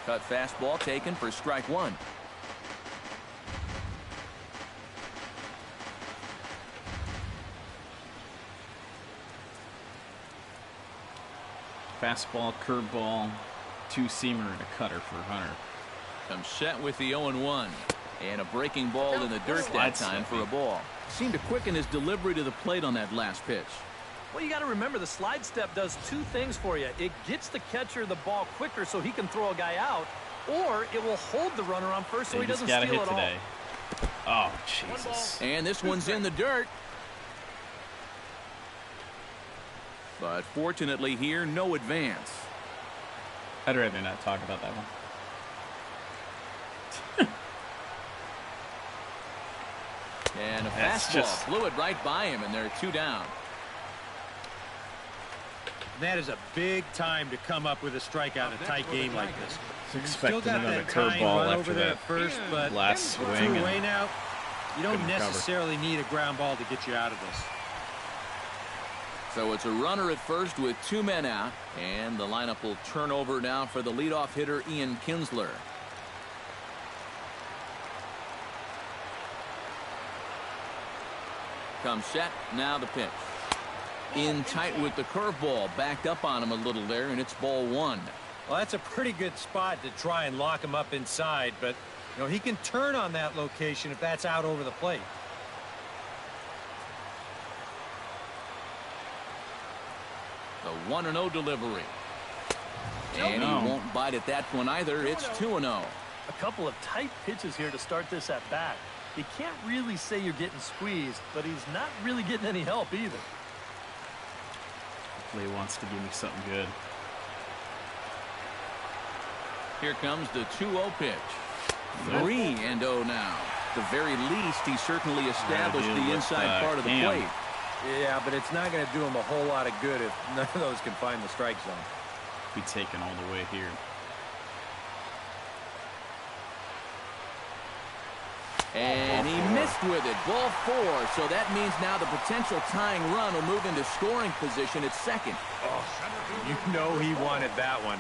Cut fastball taken for strike 1. Fastball, curveball, 2-seamer, and a cutter for Hunter. Comes set with the 0-1. And a breaking ball in the dirt that time for a ball. Seemed to quicken his delivery to the plate on that last pitch. Well, you got to remember the slide step does 2 things for you. It gets the catcher the ball quicker so he can throw a guy out, or it will hold the runner on first so he doesn't steal it all. Oh, Jesus. And this one's in the dirt. But fortunately here, no advance. I'd rather not talk about that one. And a fastball flew it right by him, and they're 2 down. That is a big time to come up with a strikeout in a tight game like this. Expecting another curveball after that first, but last swing. Away now, you don't necessarily need a ground ball to get you out of this. So it's a runner at first with 2 men out, and the lineup will turn over now for the leadoff hitter, Ian Kinsler. Comes set, now the pitch. In tight with the curveball, backed up on him a little there, and it's ball 1. Well, that's a pretty good spot to try and lock him up inside, but you know he can turn on that location if that's out over the plate. The 1-0 delivery. And he won't bite at that one either. It's 2-0. A couple of tight pitches here to start this at bat. You can't really say you're getting squeezed, but he's not really getting any help either. Hopefully he wants to give me something good. Here comes the 2-0 pitch. 3-0 now. At the very least, he certainly established the inside part of the plate. Yeah, but it's not going to do him a whole lot of good if none of those can find the strike zone. Be taken all the way here. And he missed with it. Ball 4. So that means now the potential tying run will move into scoring position at second. Oh, you know he wanted that one.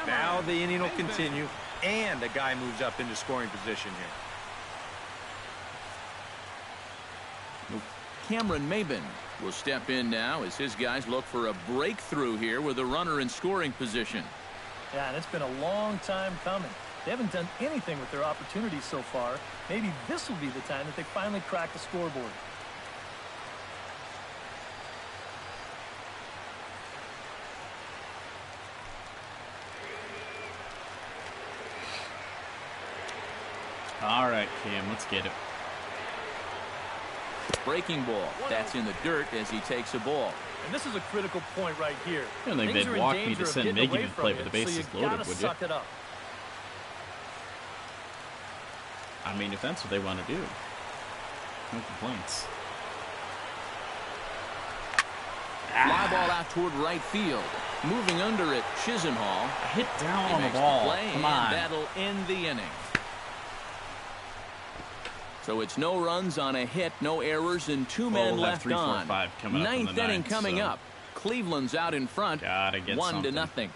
Now the inning will continue, and the guy moves up into scoring position here. Cameron Maben will step in now as his guys look for a breakthrough here with a runner in scoring position. Yeah, and it's been a long time coming. They haven't done anything with their opportunities so far. Maybe this will be the time that they finally crack the scoreboard. All right, Cam, let's get it. Breaking ball. That's in the dirt as he takes a ball. And this is a critical point right here. I don't think they'd walk me to send Miggy to play with the bases loaded, would you? It up. I mean, if that's what they want to do, no complaints. Fly ball out toward right field. Moving under it, Chisenhall. I hit down on the ball. Come on. That'll end the inning. So it's no runs on a hit, no errors, and 2 men left on. 9th inning coming up. Cleveland's out in front. 1-0.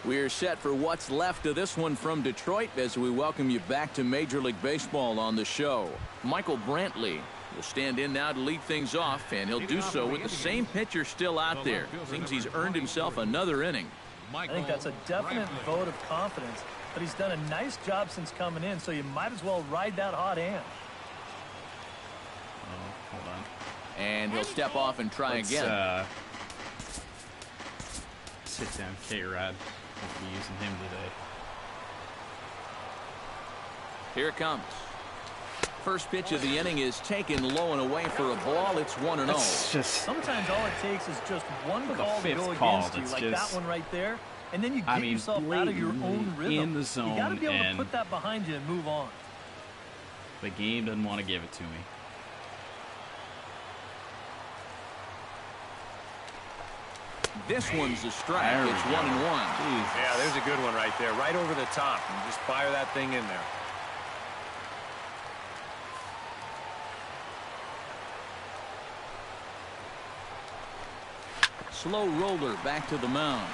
We're set for what's left of this one from Detroit as we welcome you back to Major League Baseball on the show. Michael Brantley will stand in now to lead things off, and he'll do so with the same pitcher still out there. Seems he's earned himself another inning. I think that's a definite vote of confidence, but he's done a nice job since coming in, so you might as well ride that hot hand. Oh, hold on. And he'll step off and try again. Sit down, K-Rod. We'll be using him today. Here it comes. First pitch of the inning is taken low and away for a ball. It's 1-0. Sometimes all it takes is just one call to go against you, like that one right there, and then you get yourself out of your own rhythm. In the zone, you got to be able to put that behind you and move on. The game doesn't want to give it to me. This one's a strike. It's 1-1. Yeah, there's a good one right there, right over the top, and just fire that thing in there. Slow roller back to the mound.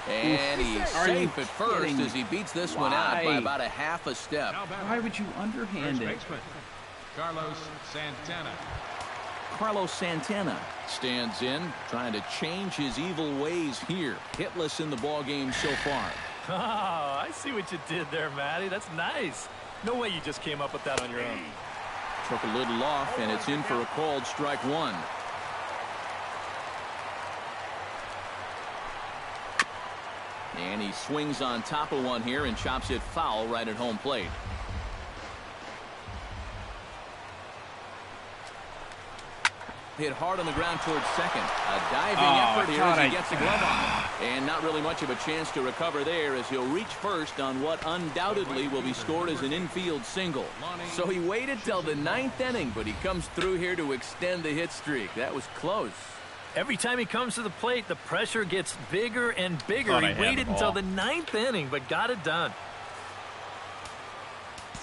And he's safe at first as he beats this one out by about a half a step. Why would you underhand it? Carlos Santana. Carlos Santana stands in, trying to change his evil ways here. Hitless in the ballgame so far. Oh, I see what you did there, Matty. That's nice. No way you just came up with that on your own. Took a little off, and it's in for a called strike one. And he swings on top of one here and chops it foul right at home plate. Hit hard on the ground towards second. A diving effort here as he gets the glove on. And not really much of a chance to recover there as he'll reach first on what undoubtedly will be scored as an infield single. So he waited till the 9th inning, but he comes through here to extend the hit streak. That was close. Every time he comes to the plate, the pressure gets bigger and bigger. He waited until the 9th inning, but got it done.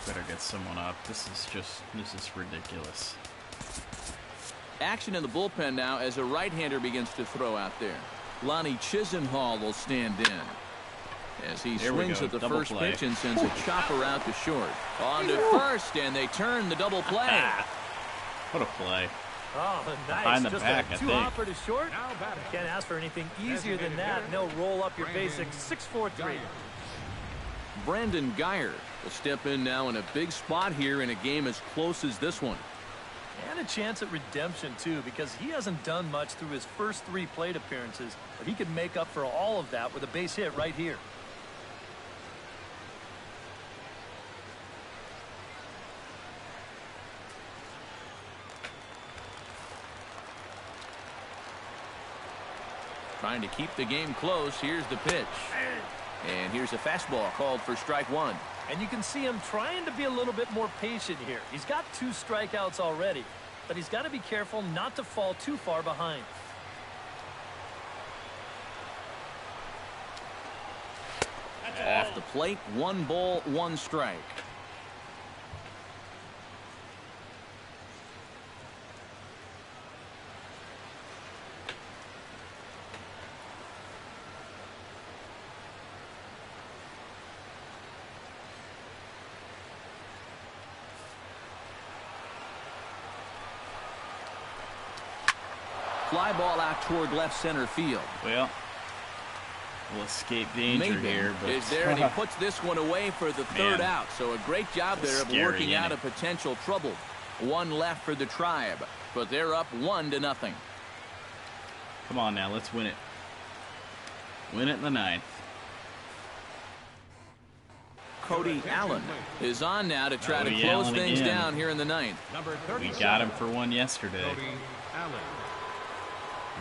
Better get someone up. This is ridiculous. Action in the bullpen now as a right-hander begins to throw out there. Lonnie Chisenhall will stand in as he swings at the first pitch and sends a chopper out to short. On to first, and they turn the double play. What a play. Oh, nice. Behind the just back, a two-hopper to short. Can't ask for anything easier than that, and they'll roll up your basic 6-4-3. Brandon Geyer will step in now in a big spot here in a game as close as this one. And a chance at redemption, too, because he hasn't done much through his first 3 plate appearances, but he could make up for all of that with a base hit right here. Trying to keep the game close. Here's the pitch. And here's a fastball called for strike one. And you can see him trying to be a little bit more patient here. He's got 2 strikeouts already, but he's got to be careful not to fall too far behind. Off the plate, 1 ball, 1 strike. Fly ball out toward left center field. Well, we'll escape danger here. But is there, and he puts this one away for the 3rd out. So a great job there of working out a potential trouble. 1 left for the Tribe, but they're up 1-0. Come on now, let's win it. Win it in the 9th. Cody Allen is on now to try to close things down here in the 9th. We got him for 1 yesterday.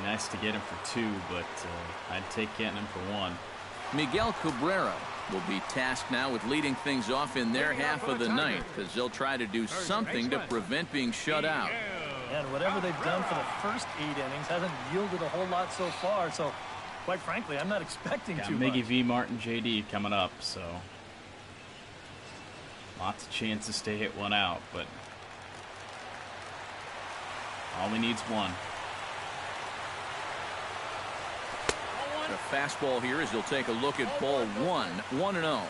Nice to get him for 2, but I'd take getting him for 1. Miguel Cabrera will be tasked now with leading things off in their half of the 9th as they'll try to do something to prevent being shut out. And whatever they've done for the first 8 innings hasn't yielded a whole lot so far. So, quite frankly, I'm not expecting too much. Miggy V. Martin JD coming up, so lots of chances to hit 1 out, but all he needs 1. The fastball here as he'll take a look at ball 1, 1-0.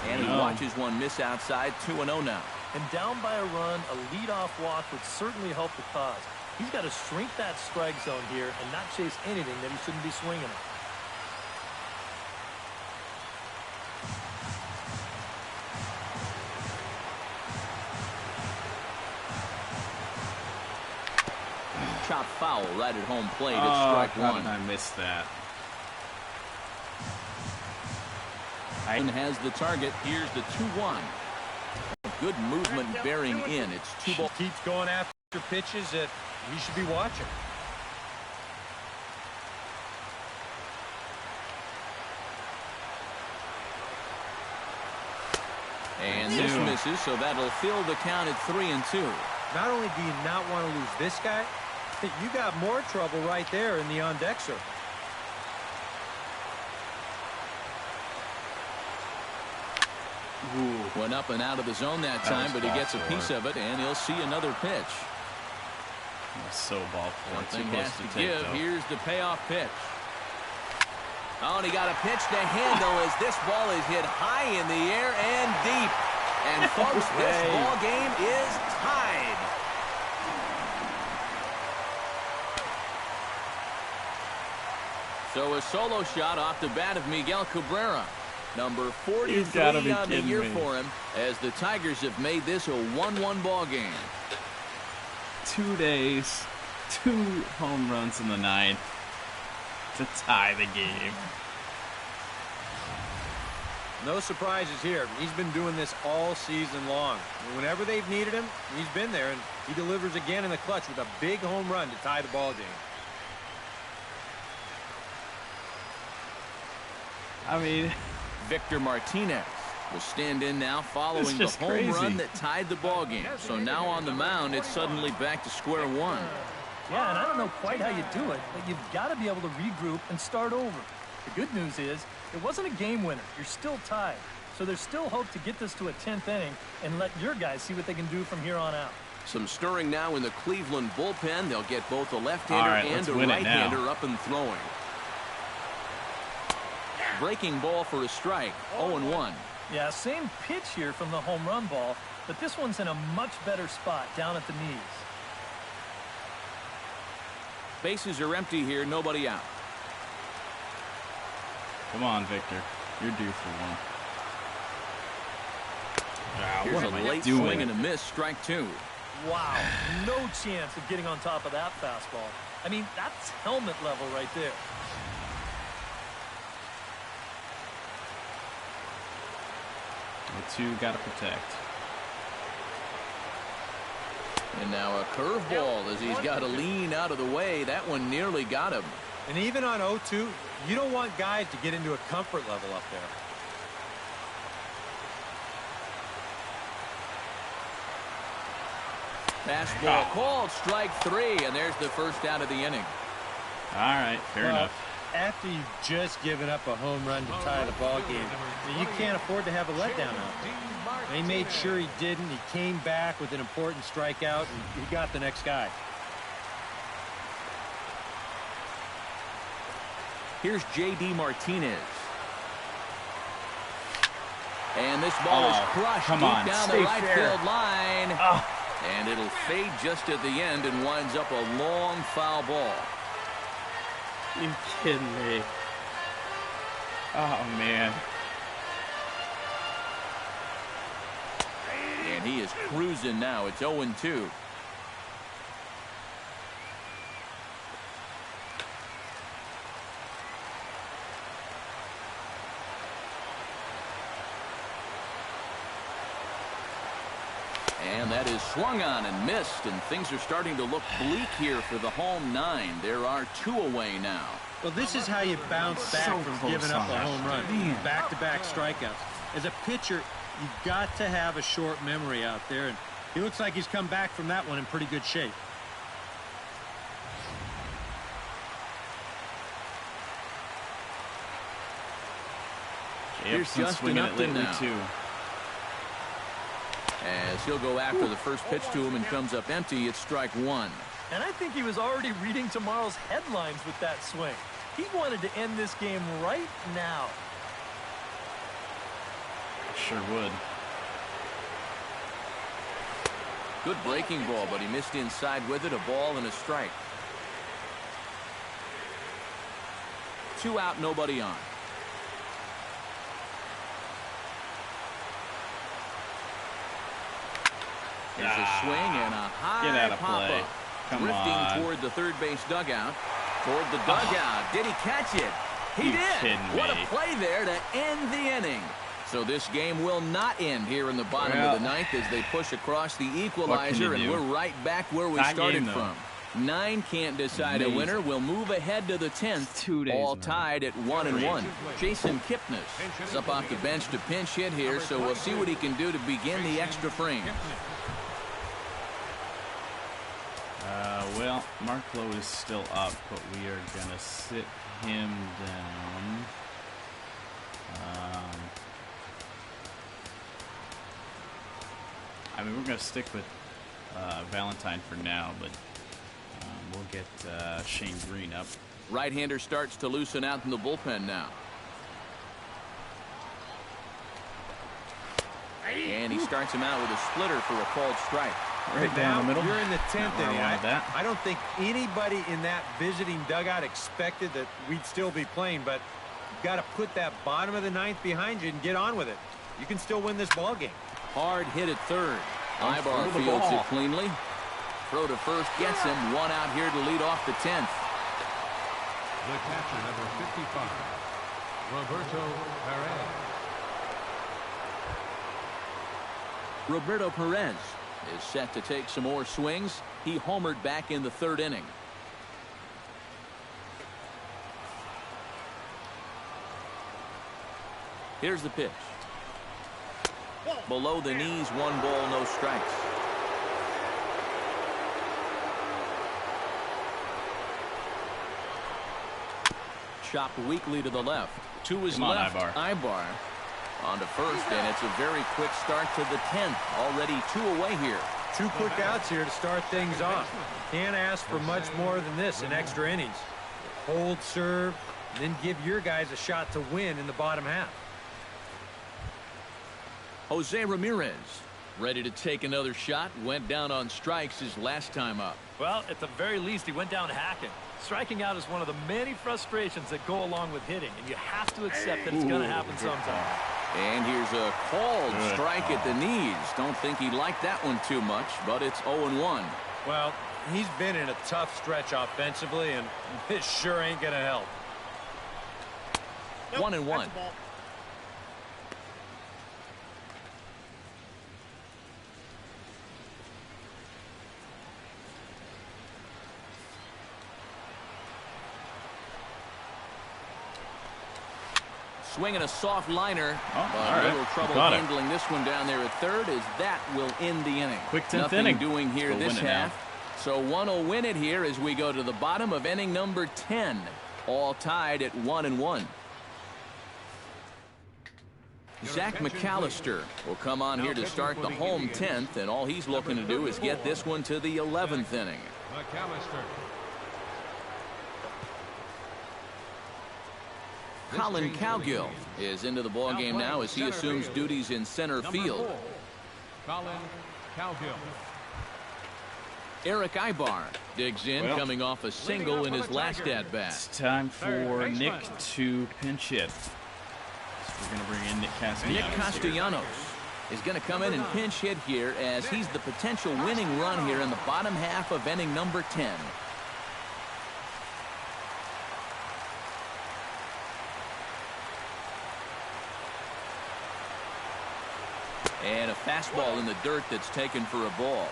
And he watches one miss outside, 2-0 now. And down by a run, a leadoff walk would certainly help the cause. He's got to shrink that strike zone here and not chase anything that he shouldn't be swinging at. Chop foul right at home plate. It's strike 1. I missed that. And has the target. Here's the 2-1. Good movement bearing in. It's 2 balls. Keeps going after pitches that he should be watching. And this misses, so that'll fill the count at 3-2. Not only do you not want to lose this guy, you got more trouble right there in the on-deck circle. Went up and out of the zone that time, but he gets a piece of it, and he'll see another pitch. So ball four. Something has to give. Here's the payoff pitch. Oh, and he got a pitch to handle as this ball is hit high in the air and deep. And folks, this ball game is tied. So a solo shot off the bat of Miguel Cabrera. Number 43 on the year for him, as the Tigers have made this a 1-1 ball game. 2 days, 2 home runs in the 9th to tie the game. No surprises here. He's been doing this all season long. Whenever they've needed him, he's been there, and he delivers again in the clutch with a big home run to tie the ball game. I mean, Victor Martinez will stand in now following the home run that tied the ball game. So now on the mound, it's suddenly back to square one. Yeah, and I don't know quite how you do it, but you've got to be able to regroup and start over. The good news is, it wasn't a game winner. You're still tied. So there's still hope to get this to a 10th inning and let your guys see what they can do from here on out. Some stirring now in the Cleveland bullpen. They'll get both a left-hander and a right-hander up and throwing. Breaking ball for a strike, 0-1. Yeah, same pitch here from the home run ball, but this one's in a much better spot down at the knees. Bases are empty here, nobody out. Come on, Victor. You're due for one. Here's a late swing and a miss, strike 2. Wow, no chance of getting on top of that fastball. I mean, that's helmet level right there. The 2 got to protect. And now a curveball as he's got to lean out of the way. That one nearly got him. And even on 0-2, you don't want guys to get into a comfort level up there. Fastball called, strike 3, and there's the first out of the inning. All right, fair enough. After you've just given up a home run to tie the ball game, you can't afford to have a letdown out there. They made sure he didn't. He came back with an important strikeout, and he got the next guy. Here's J.D. Martinez. And this ball is crushed deep down the right field line. And it'll fade just at the end and winds up a long foul ball. You kidding me? Oh, man. And he is cruising now. It's 0-2. And that is swung on and missed, and things are starting to look bleak here for the home 9. There are 2 away now. Well, this is how you bounce back from giving up a home run. Back-to-back strikeouts. As a pitcher, you've got to have a short memory out there, and he looks like he's come back from that one in pretty good shape. Here's Justin Upton now. Too. As he'll go after the first pitch to him and comes up empty, it's strike 1. And I think he was already reading tomorrow's headlines with that swing. He wanted to end this game right now. Sure would. Good breaking ball, but he missed inside with it. A ball and a strike. 2 out, nobody on. There's a swing and a high pop-up. Drifting toward the third base dugout. Toward the dugout. Did he catch it? He did. What a play there to end the inning. So this game will not end here in the bottom of the 9th as they push across the equalizer, and we're right back where we started from. 9 can't decide a winner. We'll move ahead to the 10th, all tied at 1-1. Jason Kipnis is up off the bench to pinch hit here, so we'll see what he can do to begin the extra frame. Well, Mark Lowe is still up, but we are going to sit him down. I mean, we're going to stick with Valentine for now, but we'll get Shane Green up. Right-hander starts to loosen out in the bullpen now. And he starts him out with a splitter for a called strike. Right down the middle. You're in the 10th inning. I don't think anybody in that visiting dugout expected that we'd still be playing, but you've got to put that bottom of the 9th behind you and get on with it. You can still win this ball game. Hard hit at third. Ibar fields it cleanly. Throw to first gets him. One out here to lead off the 10th. The catcher, number 55, Roberto Perez. Roberto Perez is set to take some more swings. He homered back in the 3rd inning. Here's the pitch. Below the knees, 1 ball, no strikes. Chopped weakly to the left. To his left, Ibar. On to first, and it's a very quick start to the 10th. Already 2 away here. 2 quick outs here to start things off. Can't ask for much more than this in extra innings. Hold, serve, and then give your guys a shot to win in the bottom half. Jose Ramirez ready to take another shot. Went down on strikes his last time up. Well, at the very least, he went down hacking. Striking out is one of the many frustrations that go along with hitting, and you have to accept that it's going to happen sometime. And here's a called strike at the knees. Don't think he liked that one too much, but it's 0-1. Well, he's been in a tough stretch offensively, and this sure ain't going to help. 1-1. Swinging a soft liner, but a little trouble handling this one down there at third, as that will end the inning. Quick 10th Nothing inning. doing here this half. So one will win it here as we go to the bottom of inning number 10. All tied at 1-1. Zach McAllister will come on here to start the home 10th, and all he's looking to do is get this one to the 11th inning. McAllister. Colin Cowgill is into the ballgame now as he assumes duties in center field. Colin Cowgill. Eric Ibar digs in, coming off a single in his last at-bat. It's time for Nick to pinch hit. So we're going to bring in Nick Castellanos. Nick Castellanos is going to come in and pinch hit here as he's the potential winning run here in the bottom half of inning number 10. And a fastball in the dirt that's taken for a ball.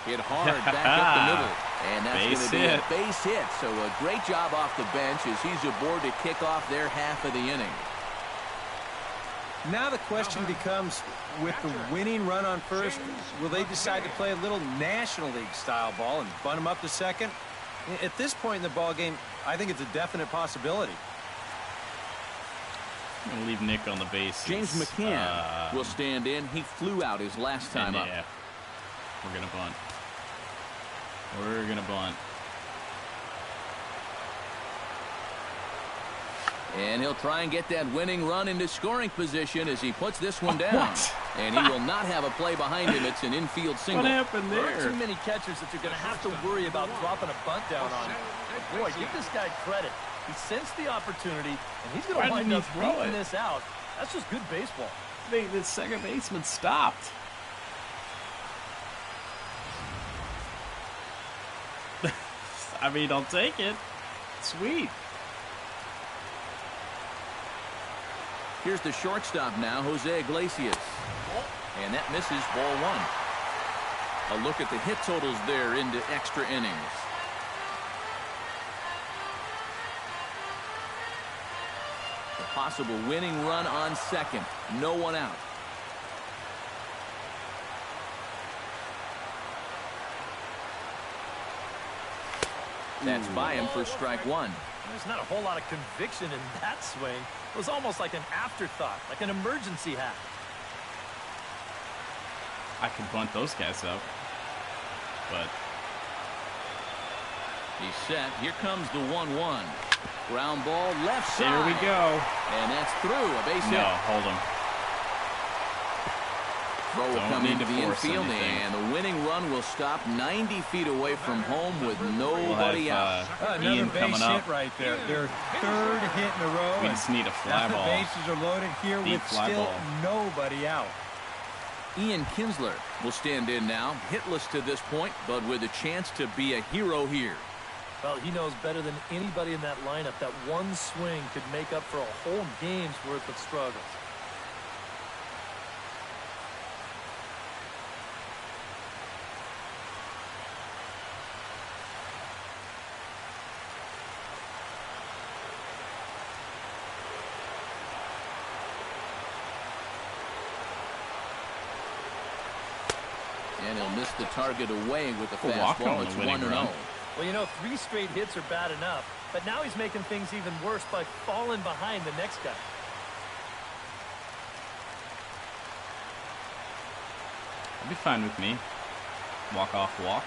Hit hard back up the middle. And that's going to be a base hit. So a great job off the bench as he's aboard to kick off their half of the inning. Now the question becomes, with the winning run on first, will they decide to play a little National League style ball and bunt him up to second? At this point in the ball game, I think it's a definite possibility. I'm going to leave Nick on the base. James McCann will stand in. He flew out his last time up. Yeah, we're going to bunt. We're going to bunt. And he'll try and get that winning run into scoring position as he puts this one down. And he will not have a play behind him. It's an infield single. What happened there? There are too many catchers that you're going to have to worry about dropping a bunt down on. Boy, give this guy credit. He sensed the opportunity, and he's going to wind up beating this out. That's just good baseball. The second baseman stopped. I mean, I'll take it. Sweet. Here's the shortstop now, Jose Iglesias. And that misses, ball 1. A look at the hit totals there into extra innings. A possible winning run on second. No one out. That's by him for strike 1. There's not a whole lot of conviction in that swing. It was almost like an afterthought, like an emergency hack. I could bunt those guys up, but He's set. Here comes the 1-1. Ground ball left side. There we go. And that's through. A base hit. No, hold him. Throw will come into the infield, and the winning run will stop 90 feet away from home with nobody out. Another base hit right there. Their third hit in a row. We just need a fly ball. The bases are loaded here with still nobody out. Ian Kinsler will stand in now, hitless to this point, but with a chance to be a hero here. Well, he knows better than anybody in that lineup that one swing could make up for a whole game's worth of struggles. And he'll miss the target away with the fastball. It's 1-0. Well, you know, 3 straight hits are bad enough, but now he's making things even worse by falling behind the next guy. That'd be fine with me. Walk-off walk.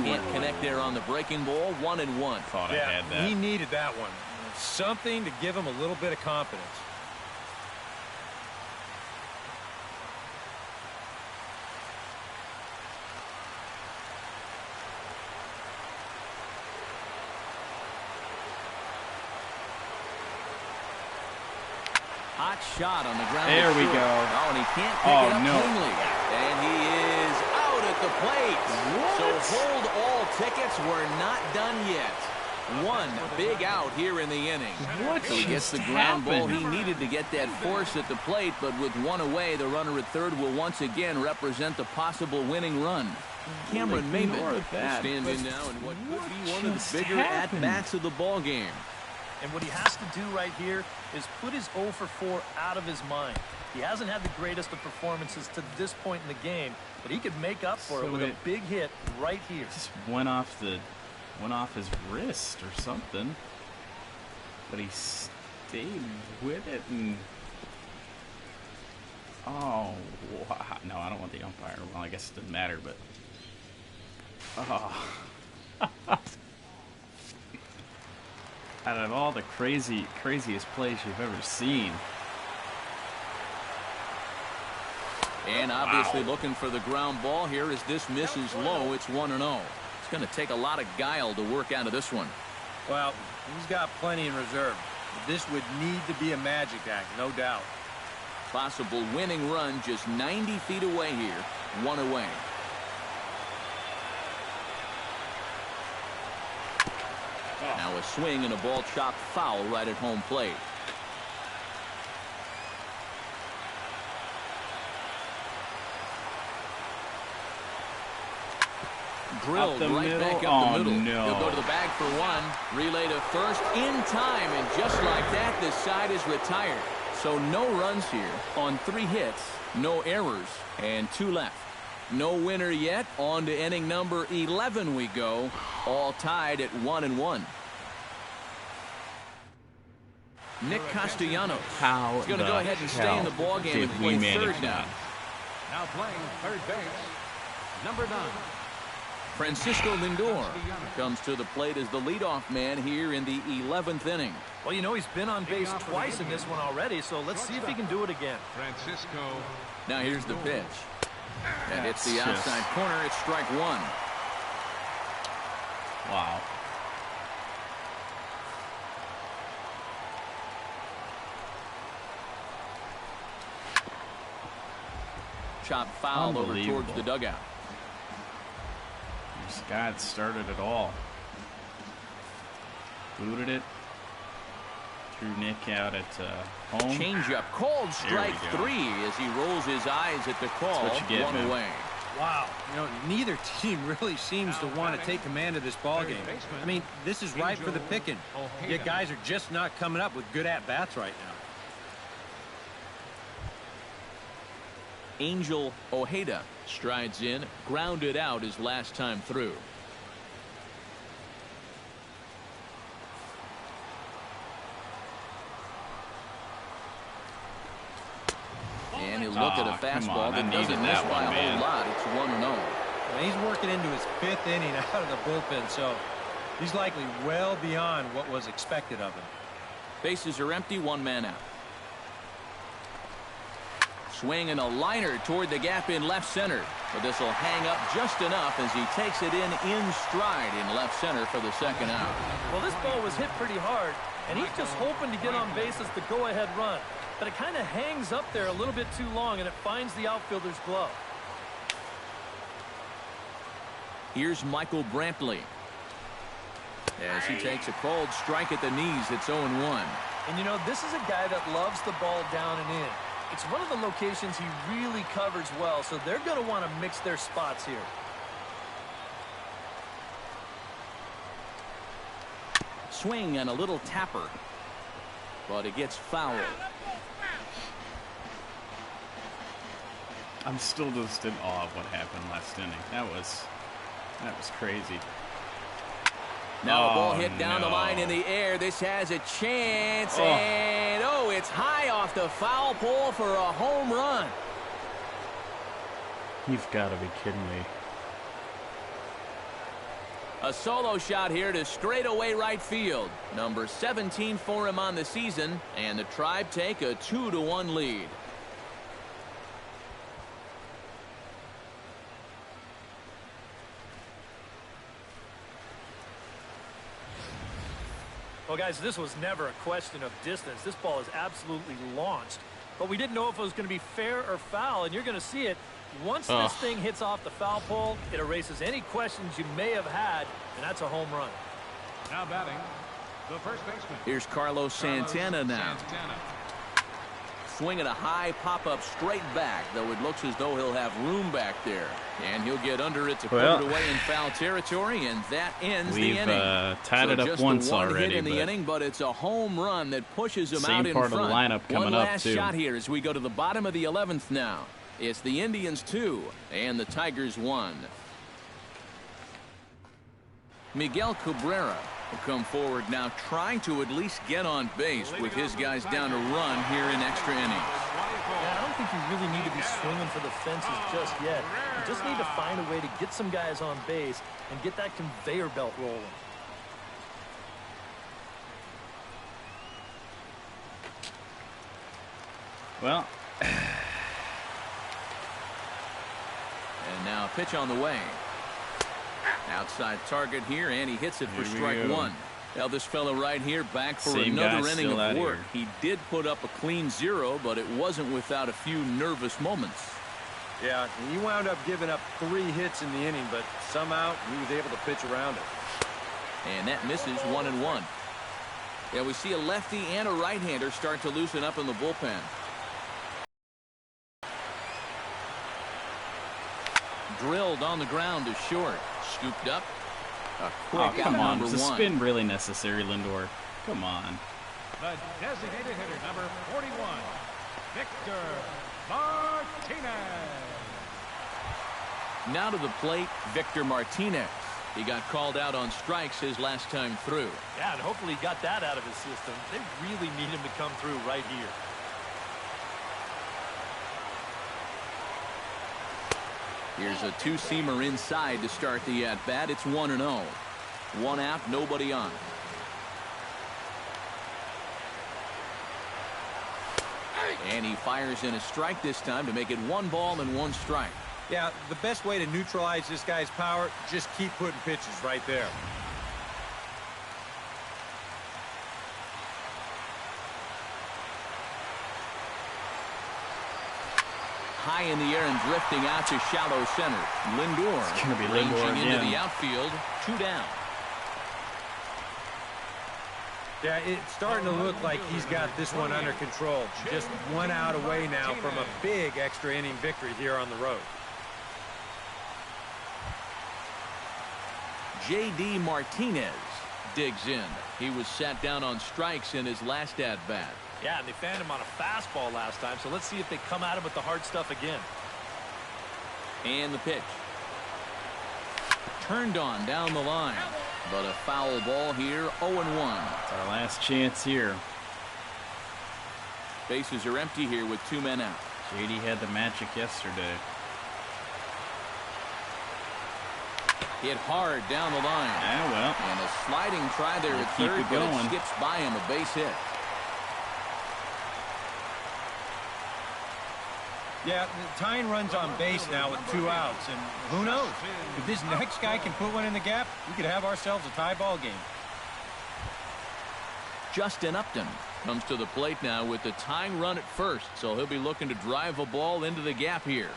Can't connect there on the breaking ball. 1-1. Thought I had that. He needed that one. Something to give him a little bit of confidence. Hot shot on the ground. There we go. Oh, and he can't pick it up cleanly. And he is out at the plate. What? So hold all tickets. We're not done yet. One big out here in the inning. What so he gets the ground ball he needed to get that force at the plate, but with one away, the runner at third will once again represent the possible winning run. Cameron Maybin will stand in now in what could be one of the bigger at-bats of the ball game. And what he has to do right here is put his 0 for 4 out of his mind. He hasn't had the greatest of performances to this point in the game, but he could make up for it with a big hit right here. Just went off his wrist or something, but he stayed with it. And oh, wow. No, I don't want the umpire. Well, I guess it doesn't matter, but out of all the craziest plays you've ever seen. And obviously looking for the ground ball here as this misses low. It's 1-0. It's going to take a lot of guile to work out of this one. Well, he's got plenty in reserve. This would need to be a magic act, no doubt. Possible winning run just 90 feet away here. 1 away. Now a swing and a ball chopped foul right at home plate. Drilled right back up the middle. No. He'll go to the bag for one. Relay to first in time, and just like that, this side is retired. So no runs here on 3 hits, no errors, and 2 left. No winner yet. On to inning number 11 we go. All tied at 1-1. Nick Castellanos is going to go ahead and stay in the ballgame and play third now. Now playing third base, number 9. Francisco Lindor comes to the plate as the leadoff man here in the 11th inning. Well, you know, he's been on base twice in this one already, so let's see if he can do it again. Francisco. Now here's the pitch. And it's the outside corner. It's strike 1. Wow. Chop foul over towards the dugout. Scott started it all. Booted it. Threw Nick out at home. Changeup called strike 3 as he rolls his eyes at the call. That's what you get, 1 man. away. Wow. You know, neither team really seems to want to take command of this ballgame. I mean, this is ripe for the picking. Yet guys are just not coming up with good at-bats right now. Angel Ojeda strides in, grounded out his last time through. And he'll look at a fastball that doesn't miss by a whole lot. It's 1-0. And he's working into his 5th inning out of the bullpen, so he's likely well beyond what was expected of him. Bases are empty, 1 man out. Swing and a liner toward the gap in left center. But this will hang up just enough as he takes it in stride in left center for the 2nd out. Well, this ball was hit pretty hard, and he's just hoping to get on base as the go-ahead run. But it kind of hangs up there a little bit too long, and it finds the outfielder's glove. Here's Michael Brantley. As he takes a cold strike at the knees, it's 0-1. And you know, this is a guy that loves the ball down and in. It's one of the locations he really covers well, so they're going to want to mix their spots here. Swing and a little tapper. But it gets fouled. I'm still just in awe of what happened last inning. That was crazy. Now a ball hit down the line in the air. This has a chance. And it's high off the foul pole for a home run. You've got to be kidding me. A solo shot here to straightaway right field. Number 17 for him on the season. And the Tribe take a 2-1 lead. Well, guys, this was never a question of distance. This ball is absolutely launched. But we didn't know if it was going to be fair or foul, and you're going to see it. Once this thing hits off the foul pole, it erases any questions you may have had, and that's a home run. Now batting, the first baseman. Here's Carlos Santana now. Swinging a high pop-up straight back, though it looks as though he'll have room back there. And he'll get under it to put it away in foul territory, and that ends the inning. We've tied it up once already. Hit in the inning, but it's a home run that pushes him out in front. Same part of the lineup coming up, One last too. shot here as we go to the bottom of the 11th now. It's the Indians 2 and the Tigers 1. Miguel Cabrera will come forward now, trying to at least get on base with his guys down to run here in extra innings. Yeah, I don't think you really need to be swinging for the fences just yet. You just need to find a way to get some guys on base and get that conveyor belt rolling. Well, and now a pitch on the way. Outside target here, and he hits it for strike 1. Now this fellow right here back for another inning of work. He did put up a clean 0, but it wasn't without a few nervous moments. Yeah, he wound up giving up 3 hits in the inning, but somehow he was able to pitch around it. And that misses 1-1. Yeah, we see a lefty and a right-hander start to loosen up in the bullpen. Drilled on the ground to short. Scooped up. A quick come on. Is the spin really necessary, Lindor? Come on. The designated hitter, number 41, Victor Martinez. Now to the plate, Victor Martinez. He got called out on strikes his last time through. Yeah, and hopefully he got that out of his system. They really need him to come through right here. Here's a two-seamer inside to start the at-bat. It's 1-0. 1 out, nobody on. And he fires in a strike this time to make it 1 ball and 1 strike. Yeah, the best way to neutralize this guy's power, just keep putting pitches right there. High in the air and drifting out to shallow center. Lindor ranging into the outfield. 2 down. Yeah, it's starting to look like he's got this one under control. Just 1 out away now from a big extra inning victory here on the road. J.D. Martinez digs in. He was sat down on strikes in his last at-bat. Yeah, and they found him on a fastball last time, so let's see if they come at him with the hard stuff again. And the pitch. Turned on down the line. But a foul ball here, 0-1. It's our last chance here. Bases are empty here with 2 men out. JD had the magic yesterday. Hit hard down the line. Yeah, well. And a sliding try there at third, but it skips by him, a base hit. Yeah, tying runs on base now with 2 outs, and who knows? If this next guy can put one in the gap, we could have ourselves a tie ball game. Justin Upton comes to the plate now with the tying run at first, so he'll be looking to drive a ball into the gap here.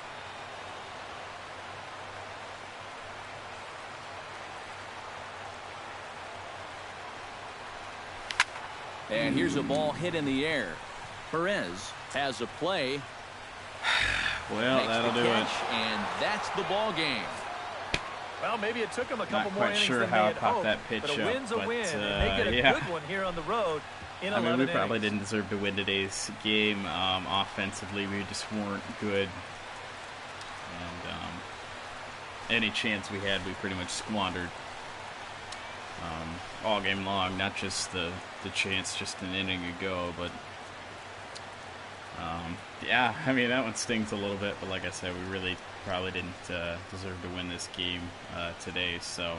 And here's a ball hit in the air. Perez has a play. Well, that'll do it. And that's the ball game. Well, maybe it took him a couple more innings than they had hoped, but a win's a win, and they get a good one here on the road in 11 innings. We probably didn't deserve to win today's game. Offensively, we just weren't good. And any chance we had, we pretty much squandered all game long. Not just the chance just an inning ago, but yeah, I mean, that one stings a little bit, but like I said, we really probably didn't deserve to win this game today, so.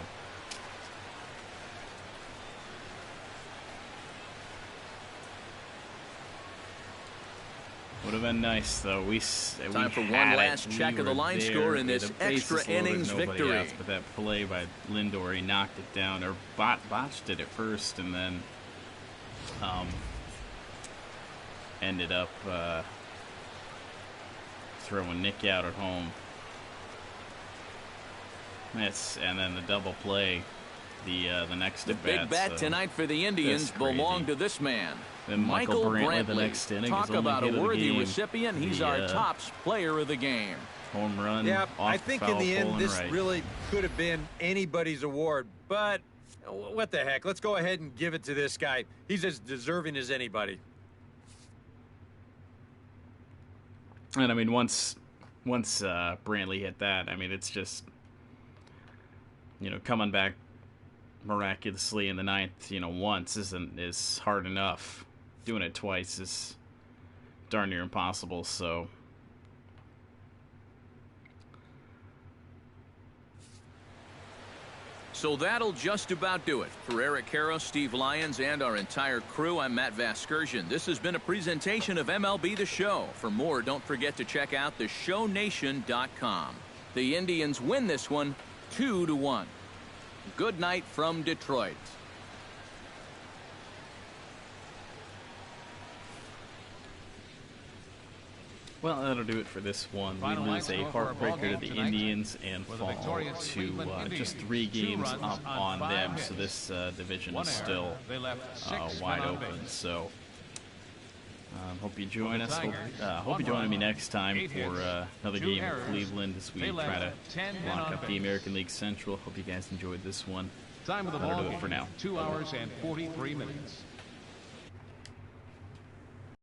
Would have been nice, though. Time for one last check of the line score in this extra innings victory. Else, but that play by Lindor, he knocked it down, or botched it at first, and then ended up throwing Nick out at home. And then the double play, the next at bat. The big bat tonight for the Indians belonged to this man. Then Michael Brantley, the next inning. Talk about a worthy recipient. He's our tops player of the game. Home run. Yeah, I think in the end this really could have been anybody's award, but what the heck? Let's go ahead and give it to this guy. He's as deserving as anybody. And I mean, once Brantley hit that, I mean, it's just, you know, coming back miraculously in the ninth, you know, once is hard enough. Doing it twice is darn near impossible. So that'll just about do it. For Eric Harrow, Steve Lyons, and our entire crew, I'm Matt Vasgersian. This has been a presentation of MLB The Show. For more, don't forget to check out theshownation.com. The Indians win this one 2-1. Good night from Detroit. Well, that'll do it for this one. We lose a heartbreaker to the Indians and fall to just 3 games up on them. So this division is still wide open. So hope you join us. Hope you join me next time for another game in Cleveland as we try to lock up the American League Central. Hope you guys enjoyed this one. Time of the ball game, 2 hours and 43 minutes.